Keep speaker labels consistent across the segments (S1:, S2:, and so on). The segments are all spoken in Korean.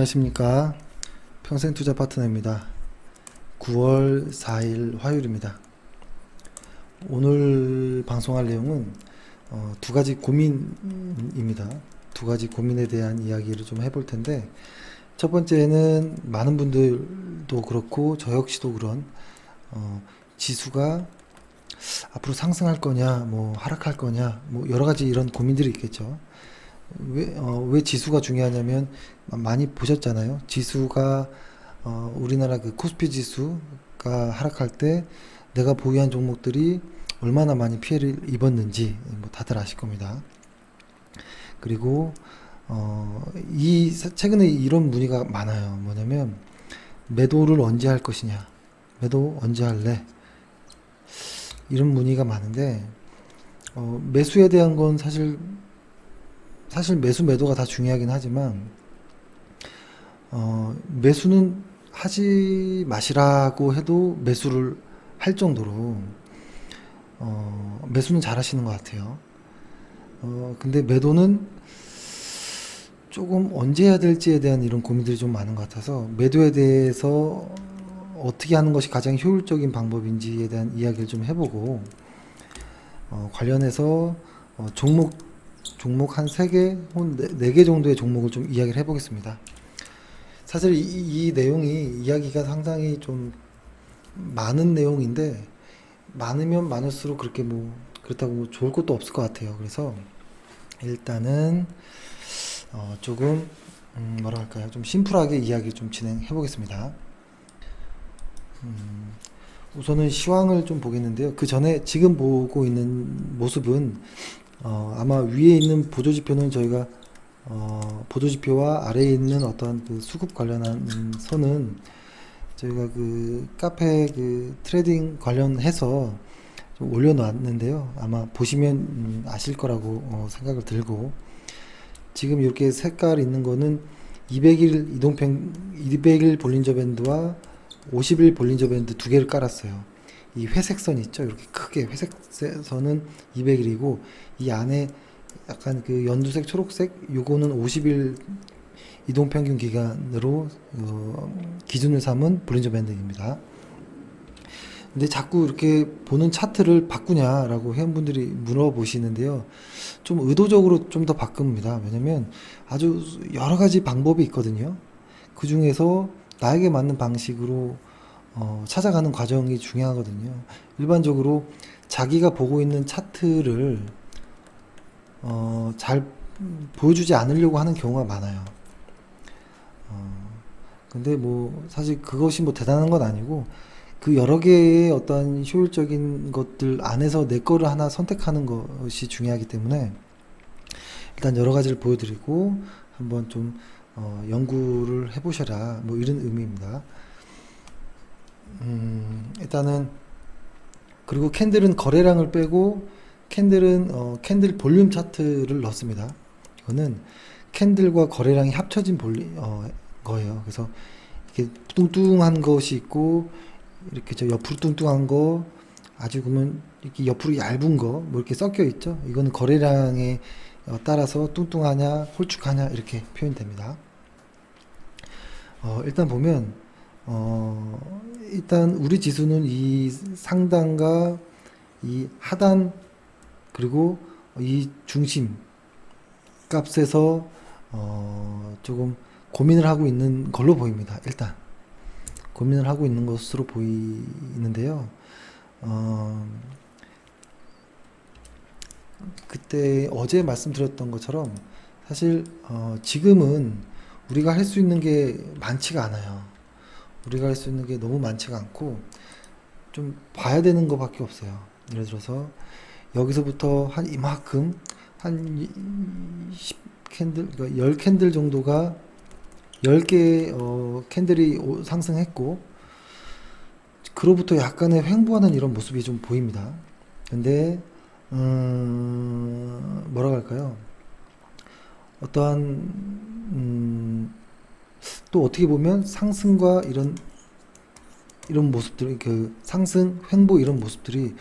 S1: 안녕하십니까. 평생투자 파트너입니다. 9월 4일 화요일입니다. 오늘 방송할 내용은 두 가지 고민입니다. 두 가지 고민에 대한 이야기를 좀 해볼 텐데, 첫 번째는 많은 분들도 그렇고 저 역시도 그런 지수가 앞으로 상승할 거냐, 뭐 하락할 거냐, 뭐 여러 가지 이런 고민들이 있겠죠. 왜 지수가 중요하냐면, 많이 보셨잖아요. 지수가 우리나라 그 코스피 지수가 하락할 때 내가 보유한 종목들이 얼마나 많이 피해를 입었는지 뭐 다들 아실 겁니다. 그리고 최근에 이런 문의가 많아요. 뭐냐면 매도를 언제 할 것이냐, 매도 언제 할래, 이런 문의가 많은데, 매수에 대한 건 사실 매도가 다 중요하긴 하지만, 매수는 하지 마시라고 해도 매수를 할 정도로, 매수는 잘 하시는 것 같아요. 근데 매도는 조금 언제 해야 될지에 대한 이런 고민들이 좀 많은 것 같아서, 매도에 대해서 어떻게 하는 것이 가장 효율적인 방법인지에 대한 이야기를 좀 해보고, 관련해서 종목 한 3개 혹은 4개 정도의 종목을 좀 이야기를 해보겠습니다. 사실 이 내용이 이야기가 상당히 좀 많은 내용인데, 많으면 많을수록 그렇게 뭐 그렇다고 좋을 것도 없을 것 같아요. 그래서 일단은 조금 뭐라 할까요? 좀 심플하게 이야기 좀 진행해 보겠습니다. 우선은 시황을 좀 보겠는데요. 그 전에 지금 보고 있는 모습은 아마 위에 있는 보조지표는 저희가 보조지표와 아래에 있는 어떤 그 수급 관련한 선은 저희가 그 카페 그 트레이딩 관련해서 좀 올려놨는데요. 아마 보시면 아실 거라고 생각을 들고, 지금 이렇게 색깔 있는 거는 200일 볼린저 밴드와 50일 볼린저 밴드 두 개를 깔았어요. 이 회색 선 있죠? 이렇게 크게 회색 선은 200일이고, 이 안에 약간 그 연두색, 초록색, 요거는 50일 이동평균 기간으로 기준을 삼은 볼린저 밴드입니다. 근데 자꾸 이렇게 보는 차트를 바꾸냐라고 회원분들이 물어보시는데요. 좀 의도적으로 좀 더 바꿉니다. 왜냐면 아주 여러 가지 방법이 있거든요. 그 중에서 나에게 맞는 방식으로 찾아가는 과정이 중요하거든요. 일반적으로 자기가 보고 있는 차트를 잘 보여주지 않으려고 하는 경우가 많아요. 근데 뭐 사실 그것이 뭐 대단한 건 아니고, 그 여러 개의 어떤 효율적인 것들 안에서 내 거를 하나 선택하는 것이 중요하기 때문에, 일단 여러 가지를 보여드리고 한번 좀 연구를 해보셔라, 뭐 이런 의미입니다. 일단은, 그리고 캔들은 거래량을 빼고 캔들은 캔들 볼륨 차트를 넣습니다. 이거는 캔들과 거래량이 합쳐진 거예요. 그래서 이렇게 뚱뚱한 것이 있고, 이렇게 저 옆으로 뚱뚱한 거, 아주 그러면 이렇게 옆으로 얇은 거, 뭐 이렇게 섞여 있죠. 이거는 거래량에 따라서 뚱뚱하냐 홀쭉하냐 이렇게 표현됩니다. 일단 보면 일단 우리 지수는 이 상단과 이 하단, 그리고 이 중심 값에서 조금 고민을 하고 있는 걸로 보입니다. 일단 고민을 하고 있는 것으로 보이는데요. 그때 어제 말씀드렸던 것처럼, 사실 지금은 우리가 할 수 있는 게 많지가 않아요. 우리가 할 수 있는 게 너무 많지가 않고, 좀 봐야 되는 것밖에 없어요. 예를 들어서 여기서부터 한 이만큼, 한 10캔들, 그러니까 10캔들 정도가 10개 캔들이 상승했고, 그로부터 약간의 횡보하는 이런 모습이 좀 보입니다. 근데 뭐라고 할까요? 어떠한 또 어떻게 보면 상승과 이런 모습들, 그 상승, 횡보 이런 모습들이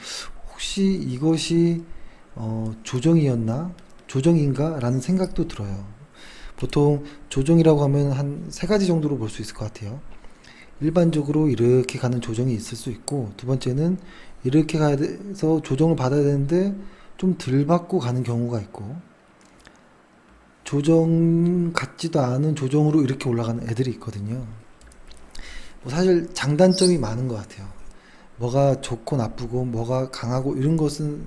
S1: 혹시 이것이 조정인가 라는 생각도 들어요. 보통 조정이라고 하면 한 세 가지 정도로 볼 수 있을 것 같아요. 일반적으로 이렇게 가는 조정이 있을 수 있고, 두 번째는 이렇게 가야 돼서 조정을 받아야 되는데 좀 덜 받고 가는 경우가 있고, 조정 같지도 않은 조정으로 이렇게 올라가는 애들이 있거든요. 뭐 사실 장단점이 많은 것 같아요. 뭐가 좋고 나쁘고 뭐가 강하고 이런 것은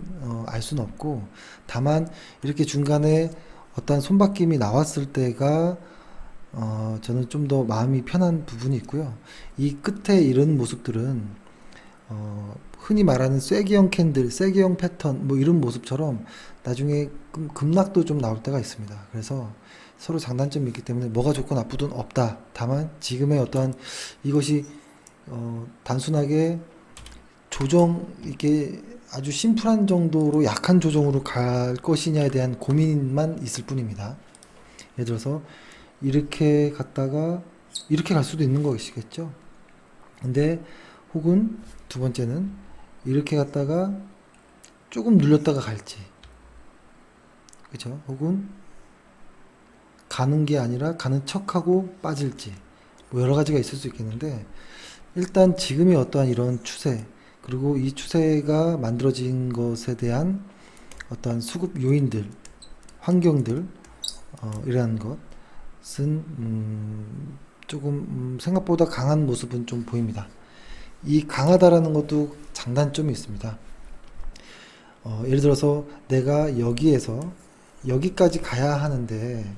S1: 알 수는 없고, 다만 이렇게 중간에 어떤 손바뀜이 나왔을 때가 저는 좀 더 마음이 편한 부분이 있고요. 이 끝에 이런 모습들은 흔히 말하는 쐐기형 캔들, 쐐기형 패턴 뭐 이런 모습처럼 나중에 급락도 좀 나올 때가 있습니다. 그래서 서로 장단점이 있기 때문에 뭐가 좋고 나쁘든 없다. 다만 지금의 어떠한 이것이 단순하게 조정, 이게 아주 심플한 정도로 약한 조정으로 갈 것이냐에 대한 고민만 있을 뿐입니다. 예를 들어서 이렇게 갔다가 이렇게 갈 수도 있는 것이겠죠. 근데 혹은 두 번째는 이렇게 갔다가 조금 눌렸다가 갈지, 그죠? 혹은 가는 게 아니라 가는 척하고 빠질지, 뭐 여러 가지가 있을 수 있겠는데, 일단 지금의 어떠한 이런 추세, 그리고 이 추세가 만들어진 것에 대한 어떠한 수급 요인들, 환경들, 이러한 것은 조금 생각보다 강한 모습은 좀 보입니다. 이 강하다라는 것도 장단점이 있습니다. 예를 들어서 내가 여기에서 여기까지 가야 하는데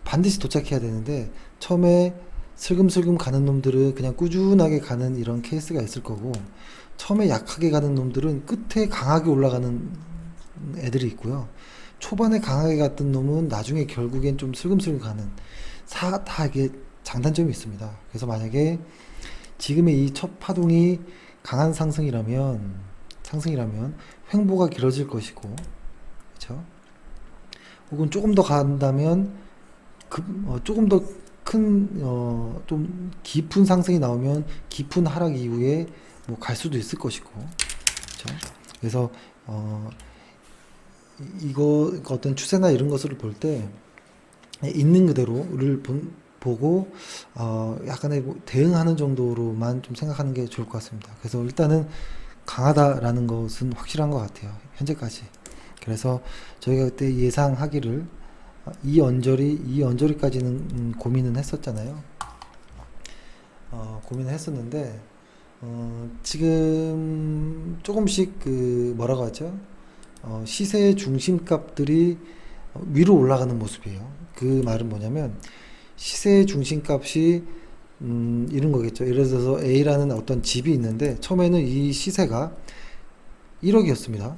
S1: 반드시 도착해야 되는데, 처음에 슬금슬금 가는 놈들은 그냥 꾸준하게 가는 이런 케이스가 있을 거고, 처음에 약하게 가는 놈들은 끝에 강하게 올라가는 애들이 있고요. 초반에 강하게 갔던 놈은 나중에 결국엔 좀 슬금슬금 가는, 다 이게 장단점이 있습니다. 그래서 만약에 지금의 이 첫 파동이 강한 상승이라면 횡보가 길어질 것이고, 그렇죠? 혹은 조금 더 간다면 조금 더 좀 깊은 상승이 나오면 깊은 하락 이후에 뭐 갈 수도 있을 것이고, 그렇죠? 그래서 이거 어떤 추세나 이런 것을 볼 때 있는 그대로를 보고 약간의 뭐 대응하는 정도로만 좀 생각하는 게 좋을 것 같습니다. 그래서 일단은 강하다라는 것은 확실한 것 같아요, 현재까지. 그래서 저희가 그때 예상하기를 이 언저리까지는 고민은 했었잖아요. 고민을 했었는데 지금 조금씩 그 뭐라고 하죠? 시세 중심값들이 위로 올라가는 모습이에요. 그 말은 뭐냐면 시세 중심값이 이런 거겠죠. 예를 들어서 A라는 어떤 집이 있는데 처음에는 이 시세가 1억이었습니다.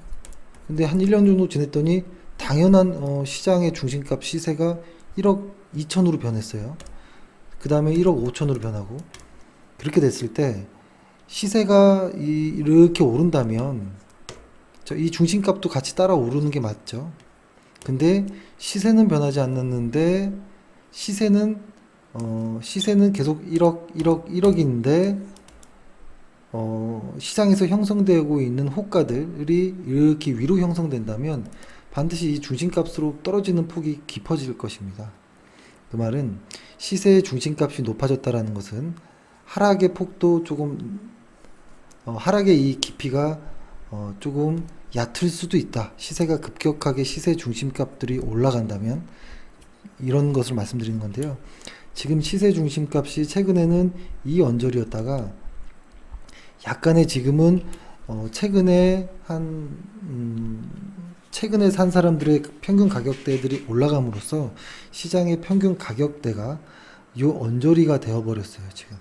S1: 근데 한 1년 정도 지냈더니 당연한 시장의 중심값 시세가 1억 2천으로 변했어요. 그 다음에 1억 5천으로 변하고, 그렇게 됐을 때 시세가 이렇게 오른다면 이 중심값도 같이 따라 오르는 게 맞죠. 근데 시세는 변하지 않았는데 시세는 계속 1억인데 시장에서 형성되고 있는 호가들이 이렇게 위로 형성된다면 반드시 이 중심값으로 떨어지는 폭이 깊어질 것입니다. 그 말은 시세의 중심값이 높아졌다라는 것은 하락의 폭도 조금 하락의 이 깊이가 조금 얕을 수도 있다. 시세가 급격하게 시세 중심값들이 올라간다면, 이런 것을 말씀드리는 건데요. 지금 시세 중심값이 최근에는 이 언저리였다가 약간의 지금은 최근에 산 사람들의 평균 가격대들이 올라감으로써 시장의 평균 가격대가 요 언저리가 되어버렸어요, 지금.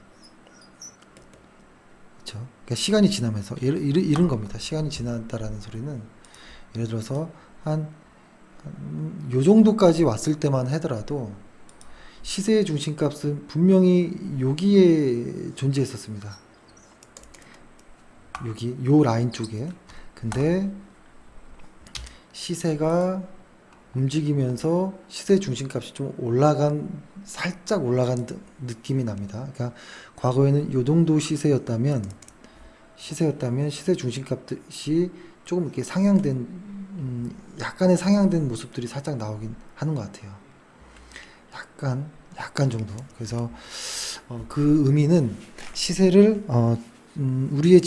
S1: 그렇죠? 그러니까 시간이 지나면서 이런 겁니다. 시간이 지났다라는 소리는 예를 들어서 요 정도까지 왔을 때만 하더라도 시세의 중심값은 분명히 여기에 존재했었습니다. 요 라인 쪽에. 근데 시세가 움직이면서 시세 중심값이 좀 살짝 올라간 느낌이 납니다. 그러니까 과거에는 요 정도 시세였다면 시세 중심값이 조금 이렇게 상향된 약간의 상향된 모습들이 살짝 나오긴 하는 것 같아요. 약간 정도. 그래서 그 의미는 시세를 우리의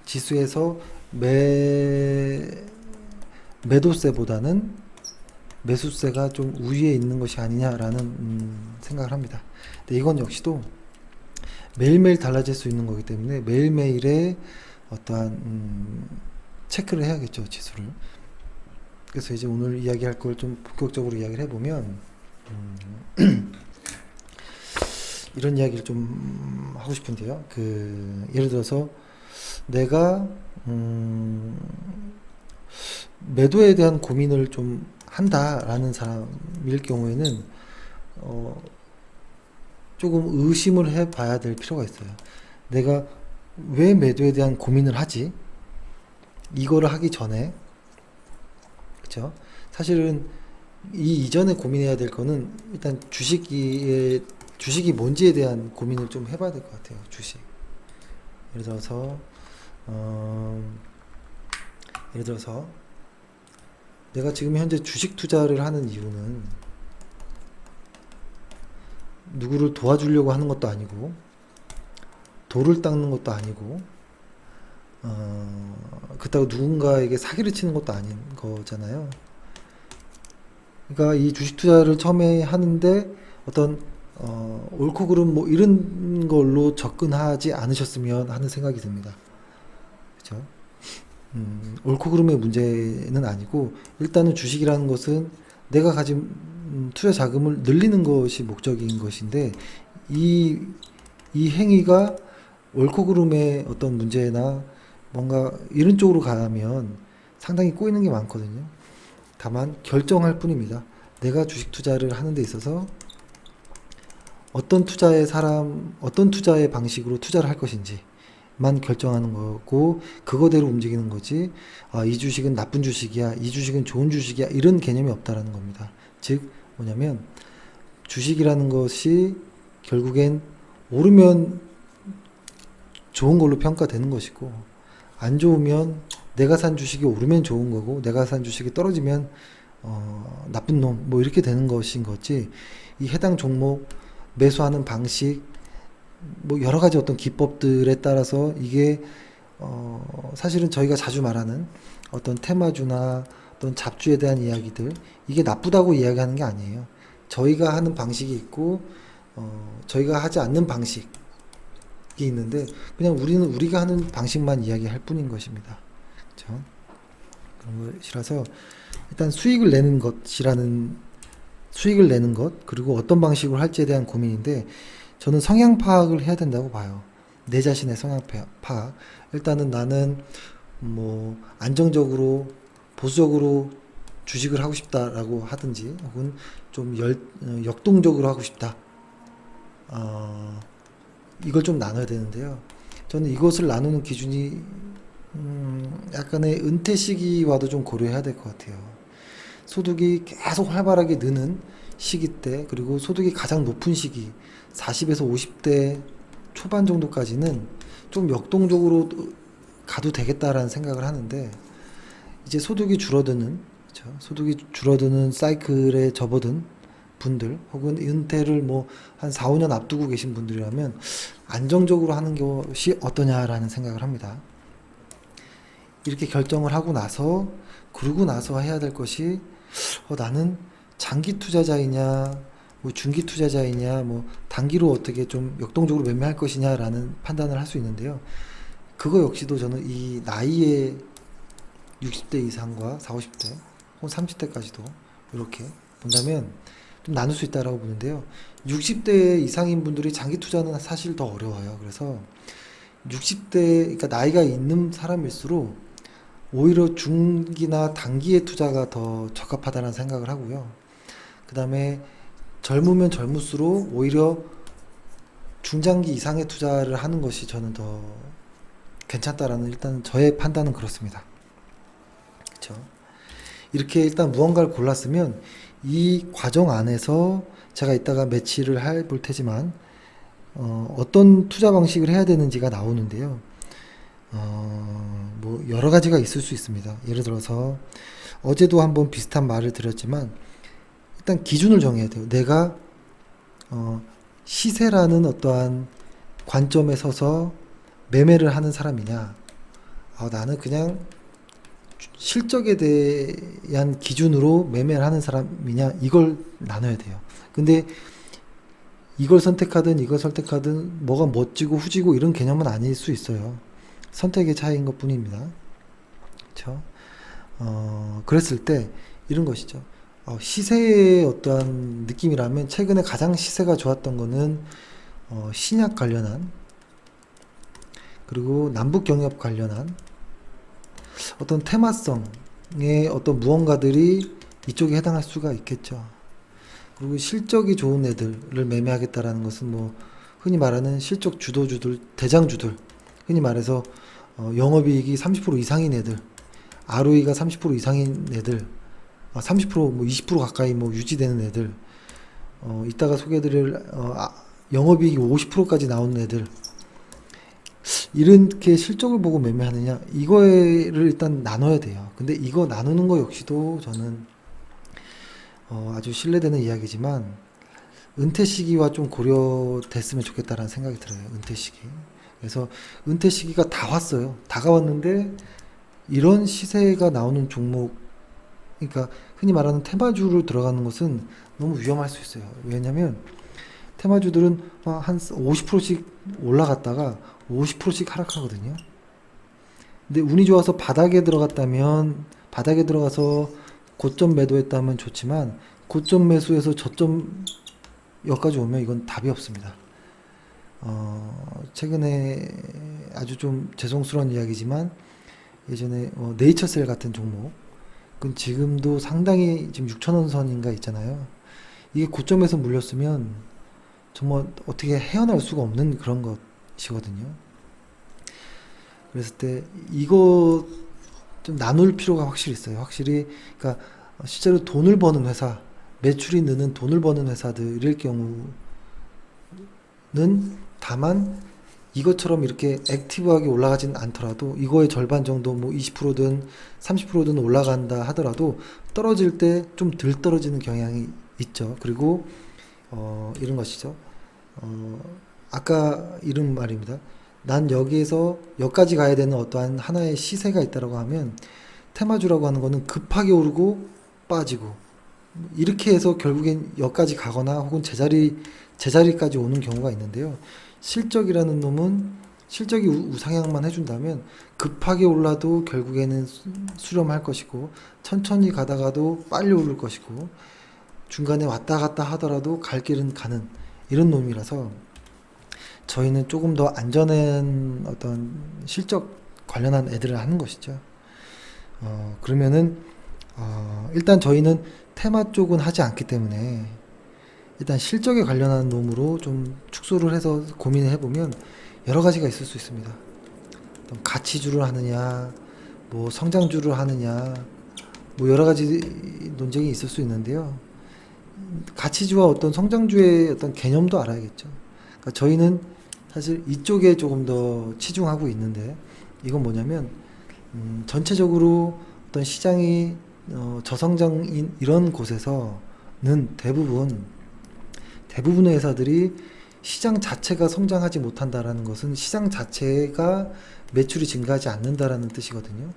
S1: 지수에서 매도세보다는 매수세가 좀 우위에 있는 것이 아니냐라는 생각을 합니다. 근데 이건 역시도 매일매일 달라질 수 있는 거기 때문에 매일매일의 어떠한 체크를 해야겠죠, 지수를. 그래서 이제 오늘 이야기할 걸 좀 본격적으로 이야기를 해보면 이런 이야기를 좀 하고 싶은데요. 예를 들어서 내가 매도에 대한 고민을 좀 한다라는 사람일 경우에는 조금 의심을 해봐야 될 필요가 있어요. 내가 왜 매도에 대한 고민을 하지? 이거를 하기 전에, 그렇죠? 사실은 이 이전에 고민해야 될 거는 일단 주식이 뭔지에 대한 고민을 좀 해봐야 될 것 같아요. 주식. 예를 들어서 내가 지금 현재 주식 투자를 하는 이유는 누구를 도와주려고 하는 것도 아니고 돌을 닦는 것도 아니고 그렇다고 누군가에게 사기를 치는 것도 아닌 거잖아요. 그러니까 이 주식 투자를 처음에 하는데 어떤 옳고 그름 뭐 이런 걸로 접근하지 않으셨으면 하는 생각이 듭니다. 그렇죠? 옳고 그름의 문제는 아니고 일단은 주식이라는 것은 내가 가진 투자 자금을 늘리는 것이 목적인 것인데 이 행위가 옳고 그름의 어떤 문제나 뭔가 이런 쪽으로 가면 상당히 꼬이는 게 많거든요. 다만 결정할 뿐입니다. 내가 주식 투자를 하는 데 있어서 어떤 투자의 방식으로 투자를 할 것인지만 결정하는 거고 그거대로 움직이는 거지. 이 주식은 나쁜 주식이야, 이 주식은 좋은 주식이야 이런 개념이 없다라는 겁니다. 즉 뭐냐면 주식이라는 것이 결국엔 오르면 좋은 걸로 평가되는 것이고 안 좋으면 내가 산 주식이 오르면 좋은 거고 내가 산 주식이 떨어지면 나쁜 놈 뭐 이렇게 되는 것인 거지. 이 해당 종목 매수하는 방식 뭐 여러 가지 어떤 기법들에 따라서 이게 사실은 저희가 자주 말하는 어떤 테마주나 어떤 잡주에 대한 이야기들 이게 나쁘다고 이야기하는 게 아니에요. 저희가 하는 방식이 있고 저희가 하지 않는 방식이 있는데 그냥 우리는 우리가 하는 방식만 이야기할 뿐인 것입니다. 그렇죠? 그런 것이라서 일단 수익을 내는 것 그리고 어떤 방식으로 할지에 대한 고민인데 저는 성향 파악을 해야 된다고 봐요. 내 자신의 성향 파악. 일단은 나는 뭐 안정적으로 보수적으로 주식을 하고 싶다라고 하든지 혹은 좀 역동적으로 하고 싶다. 이걸 좀 나눠야 되는데요. 저는 이것을 나누는 기준이 약간의 은퇴 시기와도 좀 고려해야 될 것 같아요. 소득이 계속 활발하게 느는 시기 때 그리고 소득이 가장 높은 시기 40에서 50대 초반 정도까지는 좀 역동적으로 가도 되겠다라는 생각을 하는데 이제 소득이 줄어드는 사이클에 접어든 분들 혹은 은퇴를 뭐 한 4, 5년 앞두고 계신 분들이라면 안정적으로 하는 것이 어떠냐라는 생각을 합니다. 이렇게 결정을 하고 나서 그러고 나서 해야 될 것이 나는 장기 투자자이냐 뭐 중기 투자자이냐 뭐 단기로 어떻게 좀 역동적으로 매매할 것이냐라는 판단을 할 수 있는데요. 그거 역시도 저는 이 나이에 60대 이상과 40, 50대 혹은 30대까지도 이렇게 본다면 좀 나눌 수 있다라고 보는데요. 60대 이상인 분들이 장기 투자는 사실 더 어려워요. 그래서 60대 그러니까 나이가 있는 사람일수록 오히려 중기나 단기의 투자가 더 적합하다는 생각을 하고요. 그 다음에 젊으면 젊을수록 오히려 중장기 이상의 투자를 하는 것이 저는 더 괜찮다라는 일단 저의 판단은 그렇습니다. 그렇죠? 이렇게 일단 무언가를 골랐으면 이 과정 안에서 제가 이따가 매치를 해볼 테지만 어떤 투자 방식을 해야 되는지가 나오는데요. 뭐 여러 가지가 있을 수 있습니다. 예를 들어서 어제도 한번 비슷한 말을 드렸지만 일단 기준을 정해야 돼요. 내가 시세라는 어떠한 관점에 서서 매매를 하는 사람이냐, 나는 그냥 실적에 대한 기준으로 매매를 하는 사람이냐, 이걸 나눠야 돼요. 근데 이걸 선택하든 이걸 선택하든 뭐가 멋지고 후지고 이런 개념은 아닐 수 있어요. 선택의 차이인 것 뿐입니다. 그렇죠? 그랬을 때 이런 것이죠. 시세의 어떠한 느낌이라면 최근에 가장 시세가 좋았던 거는 신약 관련한, 그리고 남북 경협 관련한 어떤 테마성의 어떤 무언가들이 이쪽에 해당할 수가 있겠죠. 그리고 실적이 좋은 애들을 매매하겠다라는 것은 뭐 흔히 말하는 실적 주도주들, 대장주들, 흔히 말해서 영업이익이 30% 이상인 애들, ROE가 30% 이상인 애들, 30%뭐 20% 가까이 뭐 유지되는 애들, 이따가 소개해드릴 영업이익이 50%까지 나오는 애들, 이렇게 실적을 보고 매매하느냐, 이거를 일단 나눠야 돼요. 근데 이거 나누는 거 역시도 저는 아주 신뢰되는 이야기지만 은퇴 시기와 좀 고려됐으면 좋겠다라는 생각이 들어요. 은퇴 시기. 그래서 은퇴 시기가 다 왔어요. 다가왔는데 이런 시세가 나오는 종목, 그러니까 흔히 말하는 테마주로 들어가는 것은 너무 위험할 수 있어요. 왜냐면 테마주들은 한 50%씩 올라갔다가 50%씩 하락하거든요. 근데 운이 좋아서 바닥에 들어갔다면, 바닥에 들어가서 고점 매도했다면 좋지만 고점 매수해서 저점 여기까지 오면 이건 답이 없습니다. 최근에 아주 좀 죄송스러운 이야기지만 예전에 네이처셀 같은 종목, 그건 지금도 상당히 지금 6,000원 선인가 있잖아요. 이게 고점에서 물렸으면 정말 어떻게 헤어날 수가 없는 그런 것이거든요. 그랬을 때 이거 좀 나눌 필요가 확실히 있어요. 확실히, 그러니까 실제로 돈을 버는 회사, 매출이 느는 돈을 버는 회사들일 경우는 다만 이것처럼 이렇게 액티브하게 올라가진 않더라도 이거의 절반 정도 뭐 20%든 30%든 올라간다 하더라도 떨어질 때 좀 덜 떨어지는 경향이 있죠. 그리고 이런 것이죠. 아까 이런 말입니다. 난 여기에서 여기까지 가야 되는 어떠한 하나의 시세가 있다라고 하면 테마주라고 하는 거는 급하게 오르고 빠지고 이렇게 해서 결국엔 여기까지 가거나 혹은 제자리까지 오는 경우가 있는데요. 실적이라는 놈은 실적이 우상향만 해준다면 급하게 올라도 결국에는 수렴할 것이고 천천히 가다가도 빨리 오를 것이고 중간에 왔다 갔다 하더라도 갈 길은 가는 이런 놈이라서 저희는 조금 더 안전한 어떤 실적 관련한 애들을 하는 것이죠. 그러면은 일단 저희는 테마 쪽은 하지 않기 때문에 일단 실적에 관련한 놈으로 좀 축소를 해서 고민을 해보면 여러 가지가 있을 수 있습니다. 어떤 가치주를 하느냐, 뭐 성장주를 하느냐, 뭐 여러 가지 논쟁이 있을 수 있는데요. 가치주와 어떤 성장주의 어떤 개념도 알아야겠죠. 그러니까 저희는 사실 이쪽에 조금 더 치중하고 있는데 이건 뭐냐면 전체적으로 어떤 시장이 저성장인 이런 곳에서는 대부분의 회사들이 시장 자체가 성장하지 못한다라는 것은 시장 자체가 매출이 증가하지 않는다라는 뜻이거든요.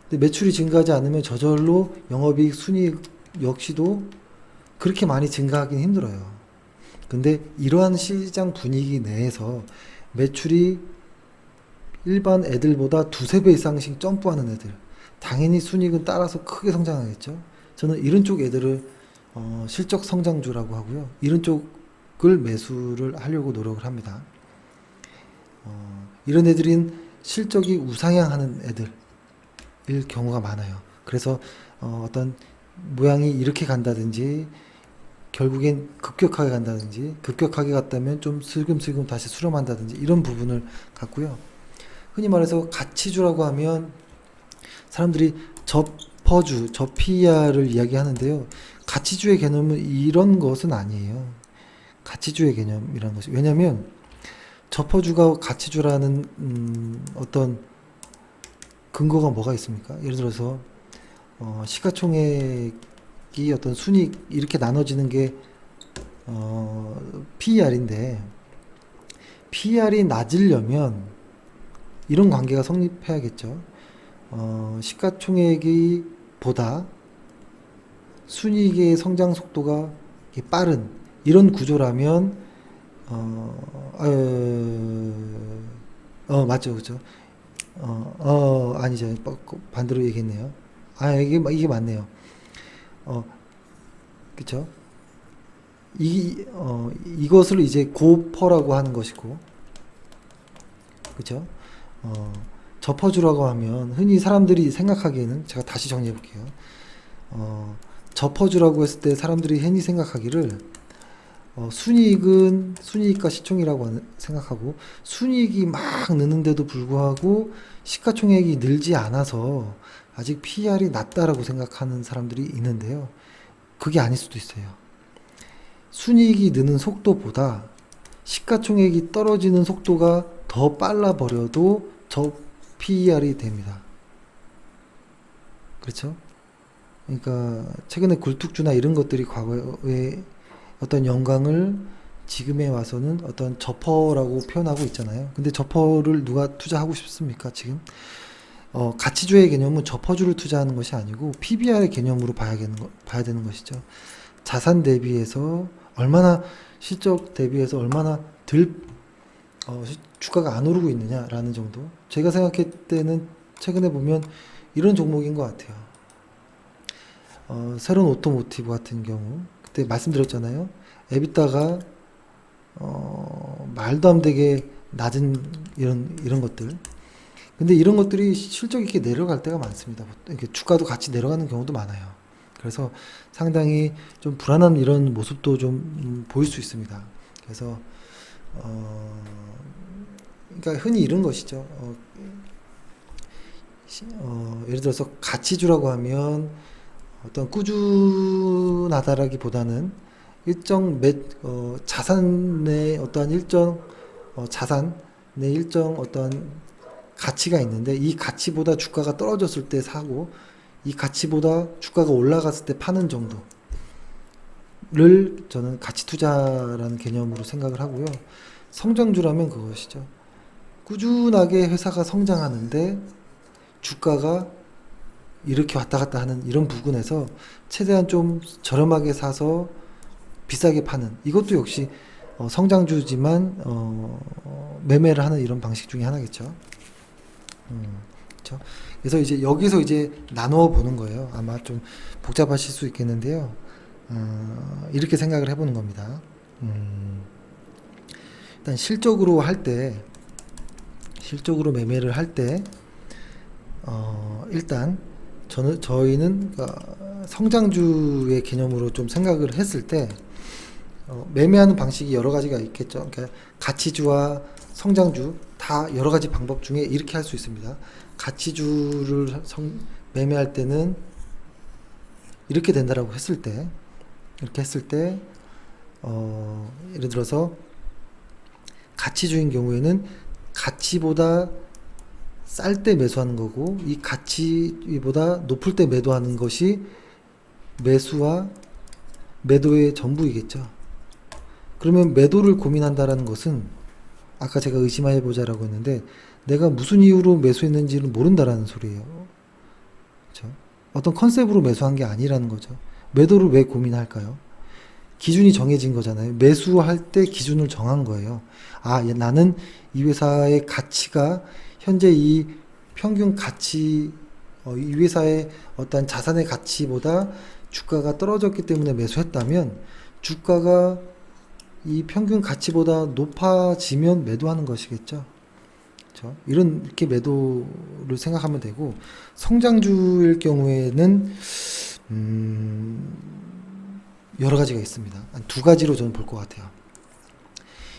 S1: 근데 매출이 증가하지 않으면 저절로 영업이익, 순이익 역시도 그렇게 많이 증가하기는 힘들어요. 근데 이러한 시장 분위기 내에서 매출이 일반 애들보다 두세 배 이상씩 점프하는 애들, 당연히 순이익은 따라서 크게 성장하겠죠. 저는 이런 쪽 애들을 실적 성장주라고 하고요. 이런 쪽을 매수를 하려고 노력을 합니다. 이런 애들인 실적이 우상향하는 애들일 경우가 많아요. 그래서 어떤 모양이 이렇게 간다든지 결국엔 급격하게 간다든지 급격하게 갔다면 좀 슬금슬금 다시 수렴한다든지 이런 부분을 갖고요. 흔히 말해서 가치주라고 하면 사람들이 저퍼주, 저PER을 이야기하는데요. 가치주의 개념은 이런 것은 아니에요. 가치주의 개념이라는 것이, 왜냐하면 저퍼주가 가치주라는 어떤 근거가 뭐가 있습니까? 예를 들어서 시가총액이 어떤 순이익 이렇게 나눠지는 게 PER인데 PER이 낮으려면 이런 관계가 성립해야겠죠. 시가총액이 보다 순이익의 성장 속도가 빠른 이런 구조라면 맞죠, 그죠? 아니죠. 반대로 얘기했네요. 이게 맞네요. 그쵸? 이것을 이제 고퍼라고 하는 것이고, 그쵸? 접어주라고 하면, 흔히 사람들이 생각하기에는, 제가 다시 정리해 볼게요. 접어주라고 했을 때 사람들이 흔히 생각하기를, 순이익은 순이익과 시총이라고 생각하고, 순이익이 막 느는데도 불구하고, 시가총액이 늘지 않아서, 아직 PER이 낮다라고 생각하는 사람들이 있는데요. 그게 아닐 수도 있어요. 순이익이 느는 속도보다 시가총액이 떨어지는 속도가 더 빨라 버려도 저 PER이 됩니다. 그렇죠? 그러니까 최근에 굴뚝주나 이런 것들이 과거에 어떤 영광을 지금에 와서는 어떤 저퍼라고 표현하고 있잖아요. 근데 저퍼를 누가 투자하고 싶습니까, 지금? 가치주의 개념은 저퍼주를 투자하는 것이 아니고 PBR의 개념으로 봐야 되는 것이죠. 자산 대비해서 얼마나 실적 대비해서 얼마나 주가가 안 오르고 있느냐라는 정도. 제가 생각할 때는 최근에 보면 이런 종목인 것 같아요. 새로운 오토모티브 같은 경우 그때 말씀드렸잖아요. 에비타가 말도 안 되게 낮은 이런 것들. 근데 이런 것들이 실적이 이렇게 내려갈 때가 많습니다. 이렇게 주가도 같이 내려가는 경우도 많아요. 그래서 상당히 좀 불안한 이런 모습도 좀 보일 수 있습니다. 그래서 그러니까 흔히 이런 것이죠. 예를 들어서 가치주라고 하면 어떤 꾸준하다라기보다는 일정 자산의 어떠한 일정 자산의 일정 어떤 가치가 있는데 이 가치보다 주가가 떨어졌을 때 사고 이 가치보다 주가가 올라갔을 때 파는 정도를 저는 가치 투자라는 개념으로 생각을 하고요. 성장주라면 그것이죠. 꾸준하게 회사가 성장하는데 주가가 이렇게 왔다 갔다 하는 이런 부분에서 최대한 좀 저렴하게 사서 비싸게 파는 이것도 역시 성장주지만 매매를 하는 이런 방식 중에 하나겠죠. 그렇죠? 그래서 이제 여기서 이제 나누어 보는 거예요. 아마 좀 복잡하실 수 있겠는데요. 이렇게 생각을 해보는 겁니다. 일단 실적으로 매매를 할 때, 일단 저희는 성장주의 개념으로 좀 생각을 했을 때 매매하는 방식이 여러 가지가 있겠죠. 그러니까 가치주와 성장주 다 여러 가지 방법 중에 이렇게 할 수 있습니다. 가치주를 매매할 때는 이렇게 된다라고 했을 때, 예를 들어서 가치주인 경우에는 가치보다 쌀 때 매수하는 거고 이 가치보다 높을 때 매도하는 것이 매수와 매도의 전부이겠죠. 그러면 매도를 고민한다라는 것은 아까 제가 의심해 보자라고 했는데 내가 무슨 이유로 매수했는지를 모른다라는 소리예요. 그렇죠? 어떤 컨셉으로 매수한 게 아니라는 거죠. 매도를 왜 고민할까요? 기준이 정해진 거잖아요. 매수할 때 기준을 정한 거예요. 나는 이 회사의 가치가 현재 이 평균 가치, 이 회사의 어떤 자산의 가치보다 주가가 떨어졌기 때문에 매수했다면 주가가 이 평균 가치보다 높아지면 매도하는 것이겠죠. 그렇죠? 이렇게 매도를 생각하면 되고 성장주일 경우에는 여러 가지가 있습니다. 한 두 가지로 저는 볼 것 같아요.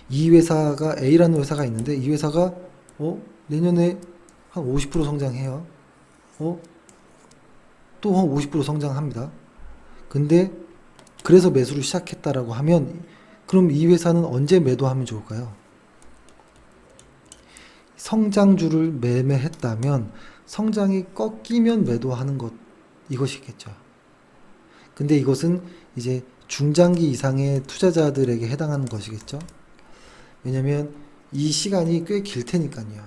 S1: 이 회사가 A라는 회사가 있는데 이 회사가 내년에 한 50% 성장해요. 또 한 50% 성장합니다. 근데 그래서 매수를 시작했다라고 하면 그럼 이 회사는 언제 매도하면 좋을까요? 성장주를 매매했다면 성장이 꺾이면 매도하는 것, 이것이겠죠. 근데 이것은 이제 중장기 이상의 투자자들에게 해당하는 것이겠죠. 왜냐면 이 시간이 꽤 길 테니까요.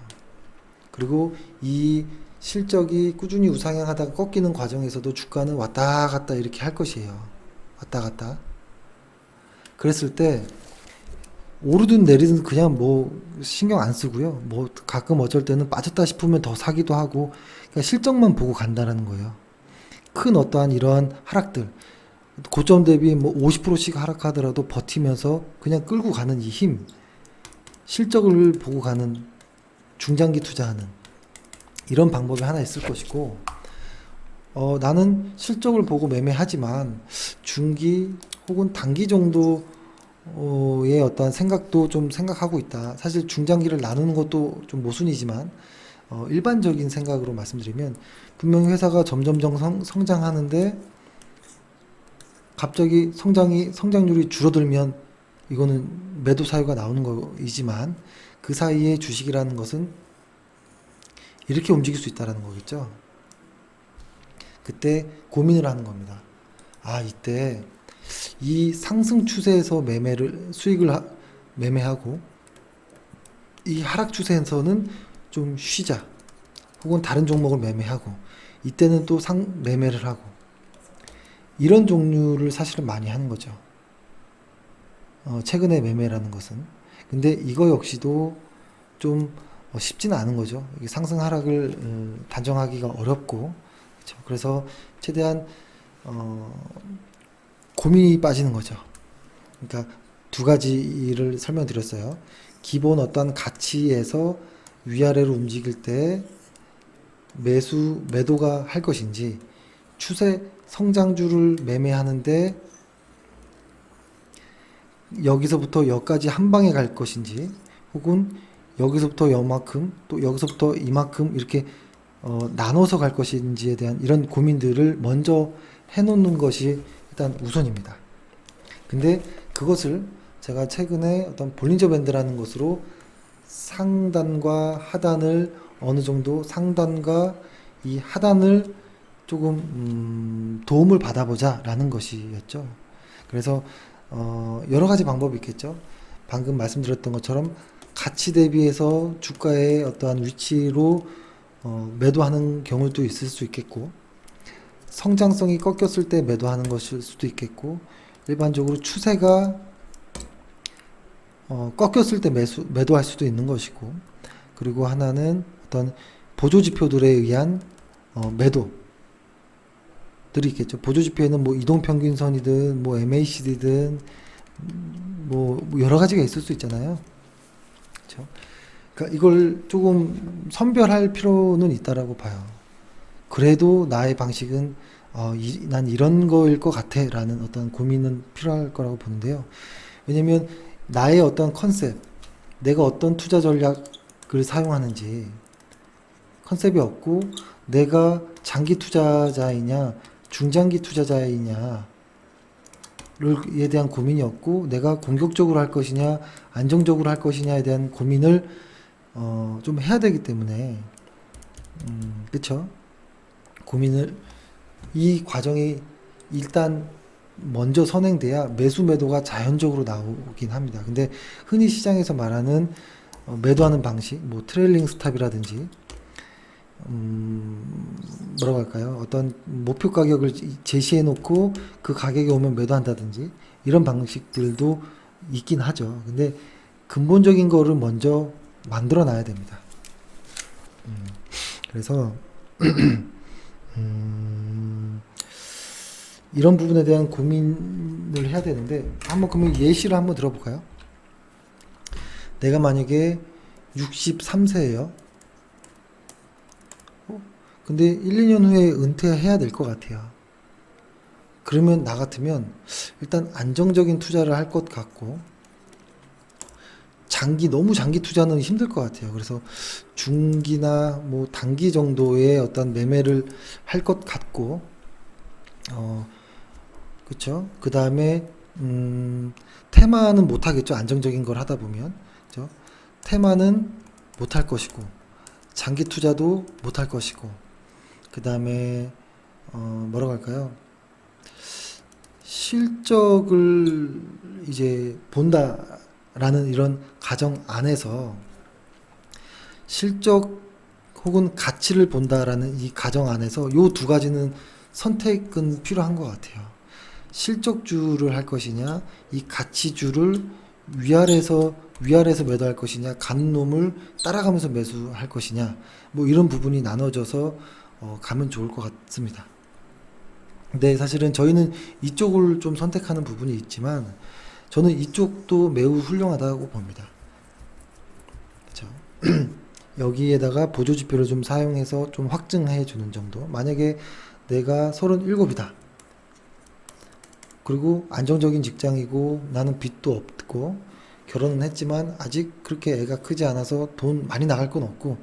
S1: 그리고 이 실적이 꾸준히 우상향하다가 꺾이는 과정에서도 주가는 왔다 갔다 이렇게 할 것이에요. 왔다 갔다. 그랬을 때 오르든 내리든 그냥 뭐 신경 안 쓰고요. 뭐 가끔 어쩔 때는 빠졌다 싶으면 더 사기도 하고, 그러니까 실적만 보고 간다라는 거예요. 큰 어떠한 이러한 하락들, 고점 대비 뭐 50%씩 하락하더라도 버티면서 그냥 끌고 가는 이 힘, 실적을 보고 가는, 중장기 투자하는 이런 방법이 하나 있을 것이고, 나는 실적을 보고 매매하지만 중기 혹은 단기 정도의 어떠한 생각도 좀 생각하고 있다. 사실 중장기를 나누는 것도 좀 모순이지만, 일반적인 생각으로 말씀드리면 분명히 회사가 점점점 성장하는데 갑자기 성장률이 줄어들면 이거는 매도 사유가 나오는 거이지만, 그 사이에 주식이라는 것은 이렇게 움직일 수 있다는 거겠죠. 그때 고민을 하는 겁니다. 아, 이때 이 상승 추세에서 매매하고 이 하락 추세에서는 좀 쉬자. 혹은 다른 종목을 매매하고, 이때는 또 매매를 하고, 이런 종류를 사실은 많이 하는 거죠. 최근에 매매라는 것은. 근데 이거 역시도 좀 쉽지는 않은 거죠. 이게 상승 하락을 단정하기가 어렵고, 그렇죠? 그래서 최대한 고민이 빠지는 거죠. 그러니까 두 가지를 설명드렸어요. 기본 어떤 가치에서 위아래로 움직일 때 매도가 할 것인지, 추세 성장주를 매매하는데 여기서부터 여기까지 한 방에 갈 것인지, 혹은 여기서부터 요만큼, 또 여기서부터 이만큼 이렇게 나눠서 갈 것인지에 대한 이런 고민들을 먼저 해놓는 것이 일단 우선입니다. 근데 그것을 제가 최근에 어떤 볼린저 밴드라는 것으로 상단과 하단을 어느 정도, 상단과 이 하단을 조금 도움을 받아보자 라는 것이었죠. 그래서 여러 가지 방법이 있겠죠. 방금 말씀드렸던 것처럼 가치 대비해서 주가의 어떠한 위치로 매도하는 경우도 있을 수 있겠고, 성장성이 꺾였을 때 매도하는 것일 수도 있겠고, 일반적으로 추세가 꺾였을 때 매도할 수도 있는 것이고, 그리고 하나는 어떤 보조지표들에 의한 매도들이 있겠죠. 보조지표에는 뭐 이동평균선이든 뭐 MACD든 뭐 여러 가지가 있을 수 있잖아요. 그렇죠? 그러니까 이걸 조금 선별할 필요는 있다라고 봐요. 그래도 나의 방식은 난 이런 거일 것 같아 라는 어떤 고민은 필요할 거라고 보는데요. 왜냐면 나의 어떤 컨셉, 내가 어떤 투자 전략을 사용하는지 컨셉이 없고, 내가 장기 투자자이냐 중장기 투자자이냐에 대한 고민이 없고, 내가 공격적으로 할 것이냐 안정적으로 할 것이냐에 대한 고민을 좀 해야 되기 때문에, 그쵸? 고민을, 이 과정이 일단 먼저 선행돼야 매도가 자연적으로 나오긴 합니다. 근데 흔히 시장에서 말하는 매도하는 방식, 뭐 트레일링 스탑이라든지, 뭐라고 할까요? 어떤 목표 가격을 제시해 놓고 그 가격에 오면 매도한다든지, 이런 방식들도 있긴 하죠. 근데 근본적인 거를 먼저 만들어 놔야 됩니다. 그래서 이런 부분에 대한 고민을 해야 되는데, 그러면 예시를 한번 들어볼까요? 내가 만약에 63세예요. 근데 1, 2년 후에 은퇴해야 될 것 같아요. 그러면 나 같으면 일단 안정적인 투자를 할 것 같고, 너무 장기 투자는 힘들 것 같아요. 그래서 중기나 뭐 단기 정도의 어떤 매매를 할 것 같고, 그쵸? 그 다음에 테마는 못 하겠죠. 안정적인 걸 하다 보면, 그죠? 테마는 못 할 것이고, 장기 투자도 못할 것이고, 그 다음에 뭐라고 할까요? 실적을 이제 본다라는 이런 가정 안에서 실적 혹은 가치를 본다라는 이 가정 안에서 요 두 가지는 선택은 필요한 것 같아요. 실적주를 할 것이냐, 이 가치주를 위아래서 매도할 것이냐, 가는 놈을 따라가면서 매수할 것이냐, 뭐 이런 부분이 나눠져서 가면 좋을 것 같습니다. 근데 사실은 저희는 이쪽을 좀 선택하는 부분이 있지만 저는 이쪽도 매우 훌륭하다고 봅니다. 그렇죠? 여기에다가 보조지표를 좀 사용해서 좀 확증해 주는 정도. 만약에 내가 37이다. 그리고 안정적인 직장이고 나는 빚도 없고 결혼은 했지만 아직 그렇게 애가 크지 않아서 돈 많이 나갈 건 없고